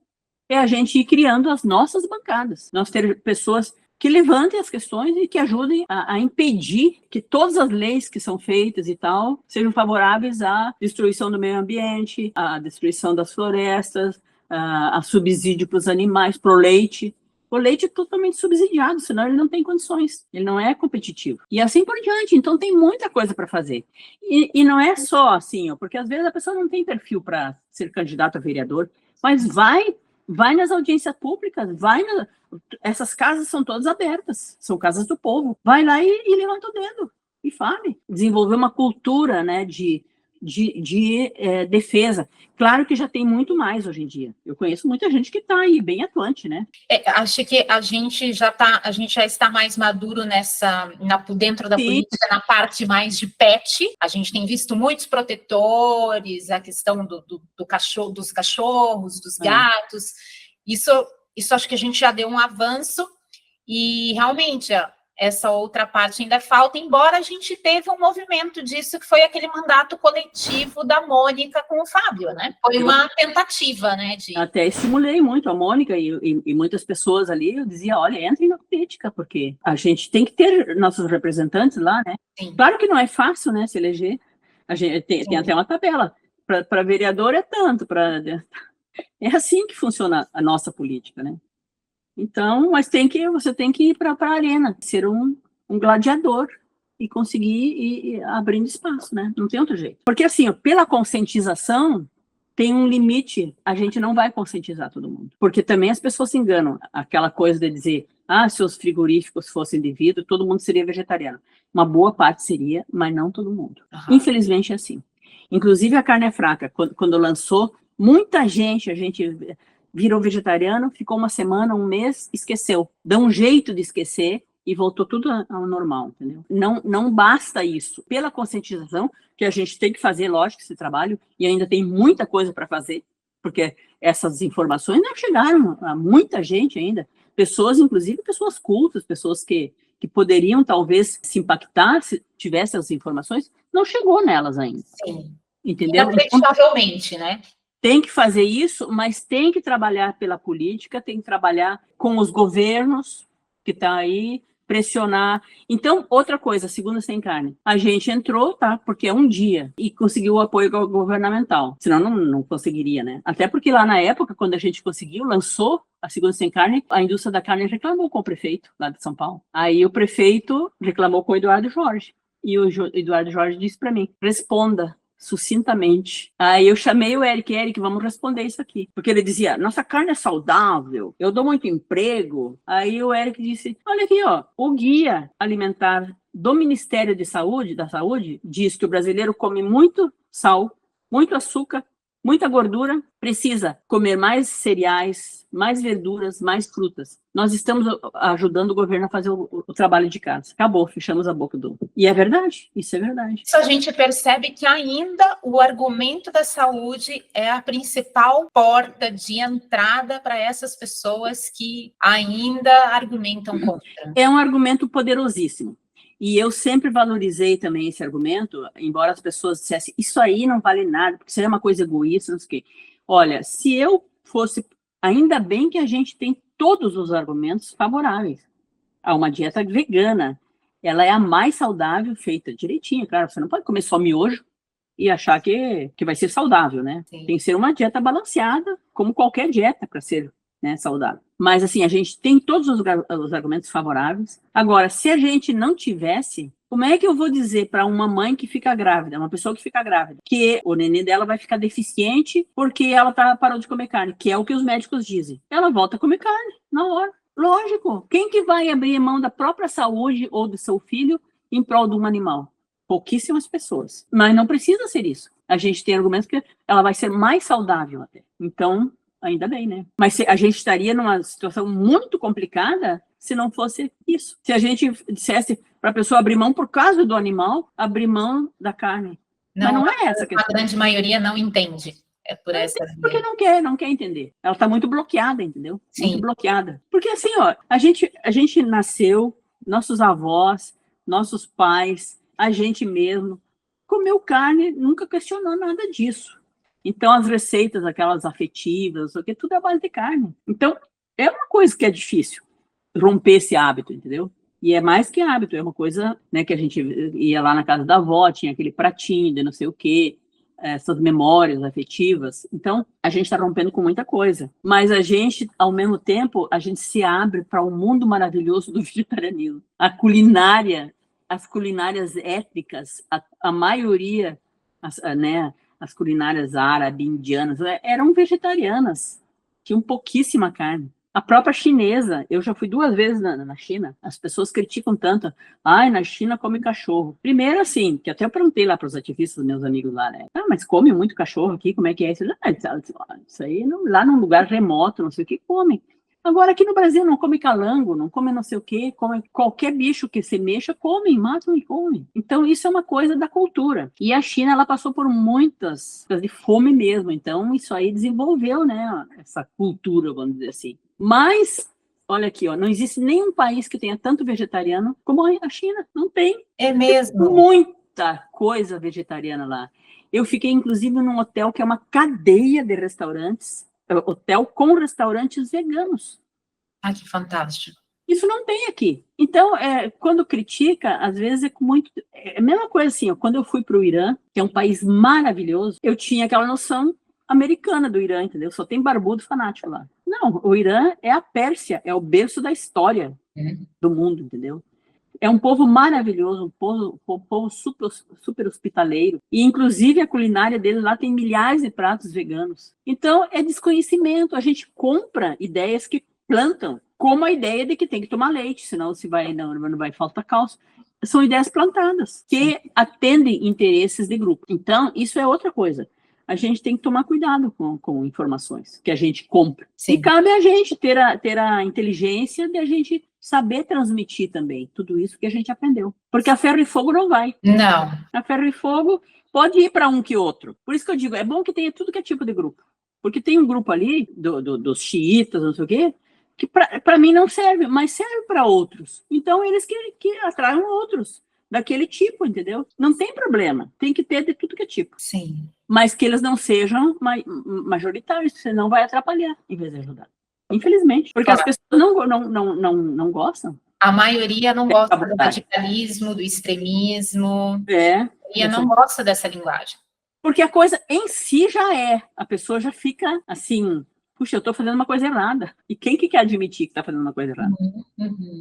[SPEAKER 3] é a gente ir criando as nossas bancadas. Nós ter pessoas que levantem as questões e que ajudem a impedir que todas as leis que são feitas e tal sejam favoráveis à destruição do meio ambiente, à destruição das florestas, a subsídio para os animais, para o leite. O leite é totalmente subsidiado, senão ele não tem condições, ele não é competitivo. E assim por diante, então tem muita coisa para fazer. E não é só assim, porque às vezes a pessoa não tem perfil para ser candidato a vereador, mas vai nas audiências públicas, essas casas são todas abertas, são casas do povo. Vai lá e levanta o dedo e fale. Desenvolver uma cultura, né, de defesa. Claro que já tem muito mais hoje em dia. Eu conheço muita gente que está aí bem atuante, né?
[SPEAKER 2] Acho que a gente já está mais maduro dentro da política, na parte mais de pet. A gente tem visto muitos protetores, a questão dos cachorros, dos gatos. Isso acho que a gente já deu um avanço e realmente essa outra parte ainda falta, embora a gente teve um movimento disso, que foi aquele mandato coletivo da Mônica com o Fábio, né? Foi uma tentativa, né?
[SPEAKER 3] Até estimulei muito a Mônica e muitas pessoas ali, eu dizia, olha, entrem na política, porque a gente tem que ter nossos representantes lá, né? Sim. Claro que não é fácil, né, se eleger. A gente tem até uma tabela. Para vereador é tanto, é assim que funciona a nossa política, né? Então, mas você tem que ir para a arena, ser um gladiador e conseguir ir abrindo espaço, né? Não tem outro jeito. Porque, assim, pela conscientização, tem um limite, a gente não vai conscientizar todo mundo. Porque também as pessoas se enganam. Aquela coisa de dizer, se os frigoríficos fossem de vidro, todo mundo seria vegetariano. Uma boa parte seria, mas não todo mundo. Uhum. Infelizmente é assim. Inclusive a carne é fraca. Quando lançou, muita gente, a gente virou vegetariano, ficou uma semana, um mês, esqueceu. Dá um jeito de esquecer e voltou tudo ao normal, entendeu? Não basta isso. Pela conscientização, que a gente tem que fazer, lógico, esse trabalho, e ainda tem muita coisa para fazer, porque essas informações não chegaram a muita gente ainda. Pessoas, inclusive pessoas cultas, pessoas que poderiam talvez se impactar se tivessem as informações, não chegou nelas ainda.
[SPEAKER 2] Sim.
[SPEAKER 3] entendeu?
[SPEAKER 2] Inacreditavelmente, né?
[SPEAKER 3] Tem que fazer isso, mas tem que trabalhar pela política, tem que trabalhar com os governos que estão aí, pressionar. Então, outra coisa, Segunda Sem Carne. A gente entrou, tá? Porque é um dia e conseguiu o apoio governamental. Senão não conseguiria, né? Até porque lá na época, quando a gente conseguiu, lançou a Segunda Sem Carne, a indústria da carne reclamou com o prefeito lá de São Paulo. Aí o prefeito reclamou com o Eduardo Jorge. E o Eduardo Jorge disse para mim, responda sucintamente. Aí eu chamei o Eric, vamos responder isso aqui. Porque ele dizia, nossa carne é saudável, eu dou muito emprego. Aí o Eric disse, olha aqui, ó, o guia alimentar do Ministério da Saúde, diz que o brasileiro come muito sal, muito açúcar, muita gordura, precisa comer mais cereais, mais verduras, mais frutas. Nós estamos ajudando o governo a fazer o trabalho de casa. Acabou, fechamos a boca do... E é verdade, isso é verdade.
[SPEAKER 2] Isso a gente percebe que ainda o argumento da saúde é a principal porta de entrada para essas pessoas que ainda argumentam contra.
[SPEAKER 3] É um argumento poderosíssimo. E eu sempre valorizei também esse argumento, embora as pessoas dissessem, isso aí não vale nada, porque isso é uma coisa egoísta, não sei o quê. Olha, se eu fosse... Ainda bem que a gente tem todos os argumentos favoráveis a uma dieta vegana. Ela é a mais saudável, feita direitinho, claro. Você não pode comer só miojo e achar que vai ser saudável, né? Sim. Tem que ser uma dieta balanceada, como qualquer dieta para ser, né, saudável. Mas, assim, a gente tem todos os argumentos favoráveis. Agora, se a gente não tivesse, como é que eu vou dizer para uma mãe que fica grávida, uma pessoa que fica grávida, que o neném dela vai ficar deficiente porque ela parou de comer carne, que é o que os médicos dizem. Ela volta a comer carne na hora. Lógico. Quem que vai abrir mão da própria saúde ou do seu filho em prol de um animal? Pouquíssimas pessoas. Mas não precisa ser isso. A gente tem argumentos que ela vai ser mais saudável até. Então, ainda bem, né? Mas a gente estaria numa situação muito complicada se não fosse isso. Se a gente dissesse para a pessoa abrir mão por causa do animal, abrir mão da carne.
[SPEAKER 2] Não,
[SPEAKER 3] mas não é essa a questão.
[SPEAKER 2] A grande maioria não entende. É por essa via.
[SPEAKER 3] Porque não quer entender. Ela está muito bloqueada, entendeu?
[SPEAKER 2] Sim.
[SPEAKER 3] Muito bloqueada. Porque assim, ó, a gente nasceu, nossos avós, nossos pais, a gente mesmo, comeu carne, nunca questionou nada disso. Então, as receitas, aquelas afetivas, o que, tudo é a base de carne. Então, é uma coisa que é difícil romper esse hábito, entendeu? E é mais que hábito, é uma coisa, né, que a gente ia lá na casa da avó, tinha aquele pratinho de não sei o quê, essas memórias afetivas. Então, a gente está rompendo com muita coisa. Mas a gente, ao mesmo tempo, a gente se abre para o mundo maravilhoso do vegetarianismo. A culinária, as culinárias étnicas, a maioria, né, as culinárias árabes, indianas, eram vegetarianas. Tinham pouquíssima carne. A própria chinesa, eu já fui 2 vezes na China, as pessoas criticam tanto, na China come cachorro. Primeiro assim, que até eu perguntei lá para os ativistas, meus amigos lá, né, mas come muito cachorro aqui, como é que é isso? Isso aí, lá num lugar remoto, não sei o que, comem. Agora aqui no Brasil não come calango, não come não sei o que, come qualquer bicho que se mexa, comem, matam e comem. Então isso é uma coisa da cultura. E a China, ela passou por muitas de fome mesmo, então isso aí desenvolveu, né, essa cultura, vamos dizer assim. Mas, olha aqui, ó, não existe nenhum país que tenha tanto vegetariano como a China. Não tem.
[SPEAKER 2] É mesmo?
[SPEAKER 3] Tem muita coisa vegetariana lá. Eu fiquei, inclusive, num hotel que é uma cadeia de restaurantes, hotel com restaurantes veganos.
[SPEAKER 2] Ah, que fantástico.
[SPEAKER 3] Isso não tem aqui. Então, quando critica, às vezes é com muito... É a mesma coisa assim, ó, quando eu fui para o Irã, que é um país maravilhoso, eu tinha aquela noção americana do Irã, entendeu? Só tem barbudo fanático lá. Não, o Irã é a Pérsia, é o berço da história do mundo, entendeu? É um povo maravilhoso, um povo super, super hospitaleiro. E, inclusive, a culinária deles lá tem milhares de pratos veganos. Então, é desconhecimento. A gente compra ideias que plantam, como a ideia de que tem que tomar leite, senão não vai faltar cálcio. São ideias plantadas, que atendem interesses de grupo. Então, isso é outra coisa. A gente tem que tomar cuidado com informações que a gente compra. Sim. E cabe a gente ter a inteligência de a gente saber transmitir também tudo isso que a gente aprendeu. Porque a ferro e fogo não vai.
[SPEAKER 2] Não.
[SPEAKER 3] A ferro e fogo pode ir para um que outro. Por isso que eu digo, é bom que tenha tudo que é tipo de grupo. Porque tem um grupo ali, dos xiitas, não sei o quê, que para mim não serve, mas serve para outros. Então, eles que atraiam outros daquele tipo, entendeu? Não tem problema. Tem que ter de tudo que é tipo.
[SPEAKER 2] Sim.
[SPEAKER 3] mas que eles não sejam majoritários, senão vai atrapalhar em vez de ajudar. Infelizmente, porque as pessoas não gostam.
[SPEAKER 2] A maioria não gosta do radicalismo, do extremismo. A maioria não gosta dessa linguagem.
[SPEAKER 3] Porque a coisa em si já a pessoa já fica assim, puxa, eu estou fazendo uma coisa errada. E quem que quer admitir que está fazendo uma coisa errada?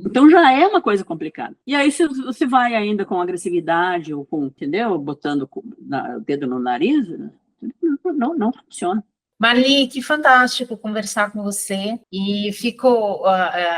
[SPEAKER 3] Então já é uma coisa complicada. E aí se você vai ainda com agressividade ou com, entendeu, botando o dedo no nariz, não funciona.
[SPEAKER 2] Marli, que fantástico conversar com você, e fico,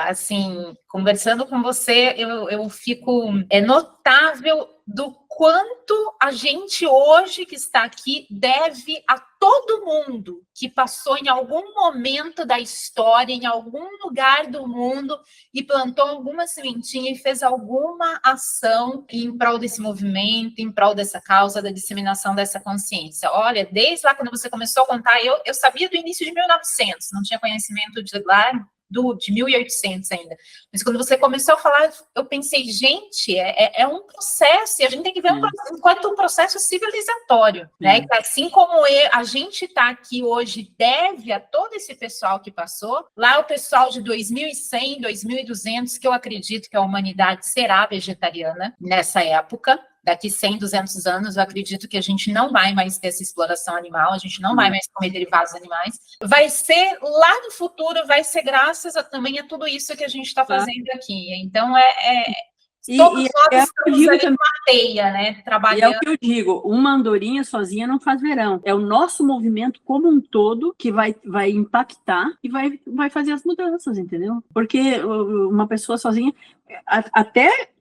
[SPEAKER 2] assim, conversando com você, eu fico, notável do quanto a gente hoje que está aqui deve a todo mundo que passou em algum momento da história, em algum lugar do mundo, e plantou alguma sementinha e fez alguma ação em prol desse movimento, em prol dessa causa, da disseminação dessa consciência. Olha, desde lá quando você começou a contar, eu sabia do início de 1900, não tinha conhecimento de lá, de 1800 ainda. Mas quando você começou a falar, eu pensei, gente, é um processo, e a gente tem que ver enquanto um processo civilizatório, né? Que assim como a gente está aqui hoje deve a todo esse pessoal que passou, lá o pessoal de 2100, 2200, que eu acredito que a humanidade será vegetariana nessa época. Daqui 100, 200 anos, eu acredito que a gente não vai mais ter essa exploração animal, a gente não vai mais comer derivados animais. Vai ser, lá no futuro, vai ser graças também a tudo isso que a gente está fazendo aqui. Então, todos nós estamos ali numa teia, né, trabalhando.
[SPEAKER 3] E é o que eu digo, uma andorinha sozinha não faz verão. É o nosso movimento como um todo que vai impactar e vai fazer as mudanças, entendeu? Porque uma pessoa sozinha, até,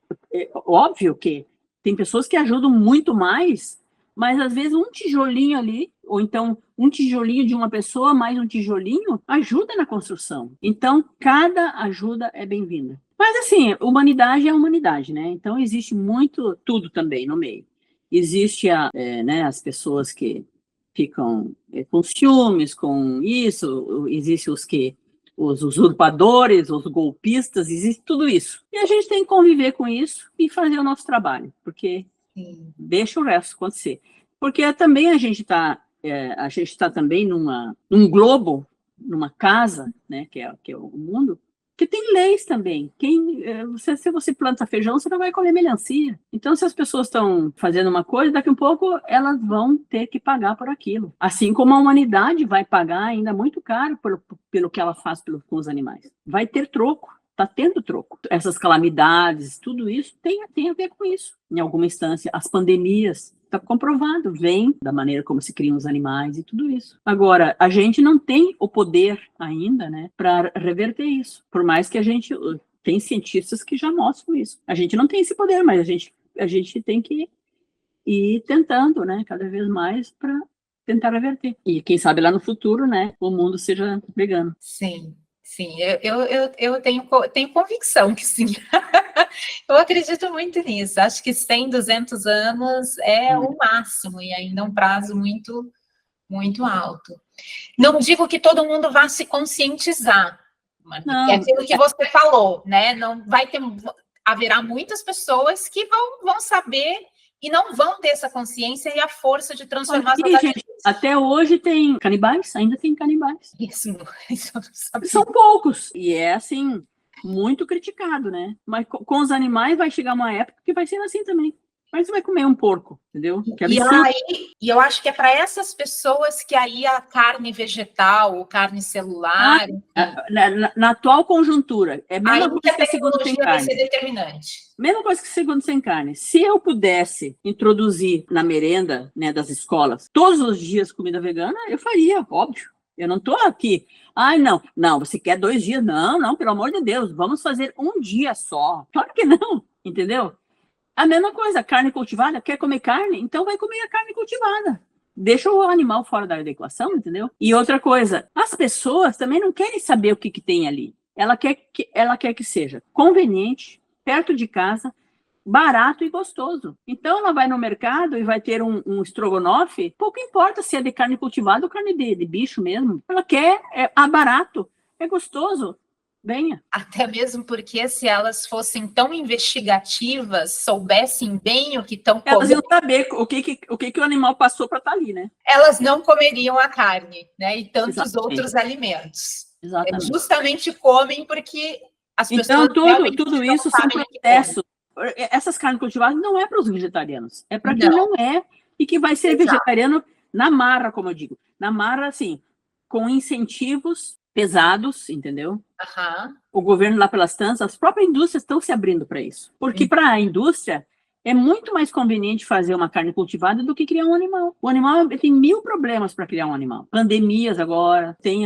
[SPEAKER 3] óbvio que tem pessoas que ajudam muito mais, mas às vezes um tijolinho ali, ou então um tijolinho de uma pessoa, mais um tijolinho, ajuda na construção. Então, cada ajuda é bem-vinda. Mas assim, humanidade é humanidade, né? Então, existe tudo também no meio. Existe as pessoas que ficam com ciúmes, com isso, existe os usurpadores, os golpistas, existe tudo isso. E a gente tem que conviver com isso e fazer o nosso trabalho, porque deixa o resto acontecer. Porque também a gente está também num globo, numa casa, né, que é o mundo, que tem leis também. Se você planta feijão, você não vai colher melancia. Então, se as pessoas estão fazendo uma coisa, daqui a um pouco elas vão ter que pagar por aquilo. Assim como a humanidade vai pagar ainda muito caro pelo que ela faz com os animais. Vai ter troco. Está tendo troco. Essas calamidades, tudo isso tem a ver com isso. Em alguma instância, as pandemias, está comprovado, vem da maneira como se criam os animais e tudo isso. Agora, a gente não tem o poder ainda, né, para reverter isso. Por mais que a gente tem cientistas que já mostram isso. A gente não tem esse poder, mas a gente tem que ir tentando, né, cada vez mais para tentar reverter. E quem sabe lá no futuro, né, o mundo seja vegano.
[SPEAKER 2] Sim. Sim, eu tenho convicção que sim. Eu acredito muito nisso. Acho que 100, 200 anos é o máximo e ainda um prazo muito, muito alto. Não digo que todo mundo vá se conscientizar, mas é aquilo que você falou, né? Não vai haverá muitas pessoas que vão saber e não vão ter essa consciência e a força de transformar as
[SPEAKER 3] gente, até hoje tem canibais, ainda tem canibais.
[SPEAKER 2] Isso eu não sabia.
[SPEAKER 3] São poucos, e é assim, muito criticado, né? Mas com os animais vai chegar uma época que vai ser assim também. Mas você vai comer um porco, entendeu?
[SPEAKER 2] E eu acho que é para essas pessoas que aí a carne vegetal, ou carne celular...
[SPEAKER 3] Na atual conjuntura, é a mesma coisa que segundo sem carne.
[SPEAKER 2] Vai ser determinante.
[SPEAKER 3] Mesma coisa que segundo sem carne. Se eu pudesse introduzir na merenda, né, das escolas todos os dias comida vegana, eu faria, óbvio. Eu não estou aqui. Ai, não, você quer 2 dias? Não, pelo amor de Deus, vamos fazer um dia só. Claro que não, entendeu? A mesma coisa, carne cultivada, quer comer carne? Então vai comer a carne cultivada. Deixa o animal fora da equação, entendeu? E outra coisa, as pessoas também não querem saber o que tem ali. Ela quer que seja conveniente, perto de casa, barato e gostoso. Então ela vai no mercado e vai ter um estrogonofe, pouco importa se é de carne cultivada ou carne de bicho mesmo. Ela quer barato, é gostoso. venha.
[SPEAKER 2] Até mesmo porque se elas fossem tão investigativas, soubessem bem o que estão
[SPEAKER 3] Elas iam
[SPEAKER 2] comendo,
[SPEAKER 3] saber o que o animal passou para estar ali, né?
[SPEAKER 2] elas não comeriam a carne, né? E tantos
[SPEAKER 3] Exatamente.
[SPEAKER 2] outros alimentos.
[SPEAKER 3] Exatamente.
[SPEAKER 2] Justamente comem porque as
[SPEAKER 3] Então,
[SPEAKER 2] pessoas realmente
[SPEAKER 3] tudo
[SPEAKER 2] não
[SPEAKER 3] isso são
[SPEAKER 2] sabem o que comem.
[SPEAKER 3] processos. Essas carnes cultivadas não é para os vegetarianos, é para quem
[SPEAKER 2] Não,
[SPEAKER 3] não é e que vai ser
[SPEAKER 2] exato.
[SPEAKER 3] vegetariano na marra, como eu digo. Na marra, assim, com incentivos pesados, entendeu?
[SPEAKER 2] Aham.
[SPEAKER 3] O governo lá pelas tantas, as próprias indústrias estão se abrindo para isso. Porque para a indústria é muito mais conveniente fazer uma carne cultivada do que criar um animal. O animal tem 1000 problemas para criar um animal. Pandemias agora, tem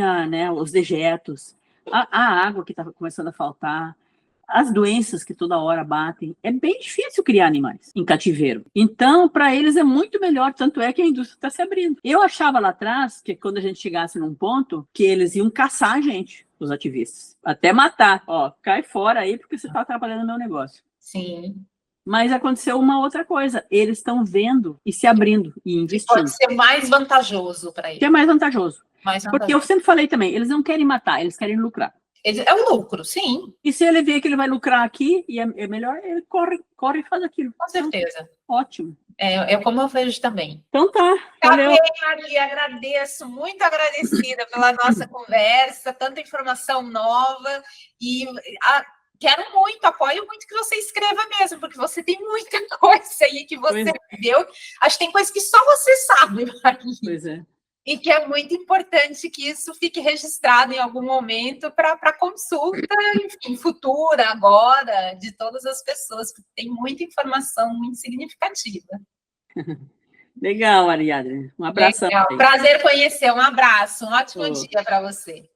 [SPEAKER 3] os dejetos, a água que está começando a faltar, as doenças que toda hora batem. É bem difícil criar animais em cativeiro. Então, para eles é muito melhor, tanto é que a indústria está se abrindo. Eu achava lá atrás que quando a gente chegasse num ponto, que eles iam caçar a gente, os ativistas, até matar. Ó, cai fora aí porque você está atrapalhando o meu negócio.
[SPEAKER 2] Sim.
[SPEAKER 3] Mas aconteceu uma outra coisa. Eles estão vendo e se abrindo e investindo.
[SPEAKER 2] Pode ser mais vantajoso para
[SPEAKER 3] Que é
[SPEAKER 2] eles.
[SPEAKER 3] mais vantajoso.
[SPEAKER 2] Mais
[SPEAKER 3] Porque
[SPEAKER 2] vantajoso.
[SPEAKER 3] eu sempre falei também, eles não querem matar, eles querem lucrar.
[SPEAKER 2] É o lucro, sim,
[SPEAKER 3] E se ele vê que ele vai lucrar aqui, e é melhor, ele corre e faz aquilo.
[SPEAKER 2] com certeza.
[SPEAKER 3] Então, ótimo.
[SPEAKER 2] É como eu vejo também.
[SPEAKER 3] Então tá,
[SPEAKER 2] Tá
[SPEAKER 3] valeu.
[SPEAKER 2] bem, Marli, agradeço, muito agradecida pela nossa conversa, tanta informação nova e quero muito, apoio muito que você escreva mesmo, porque você tem muita coisa aí que você deu. Acho que tem coisa que só você sabe, Marli.
[SPEAKER 3] Pois é.
[SPEAKER 2] E que é muito importante que isso fique registrado em algum momento para consulta, enfim, futura, agora, de todas as pessoas, porque tem muita informação muito significativa.
[SPEAKER 3] Legal, Ariadne. Um abraço.
[SPEAKER 2] Prazer conhecer. Um abraço. Um ótimo dia para você.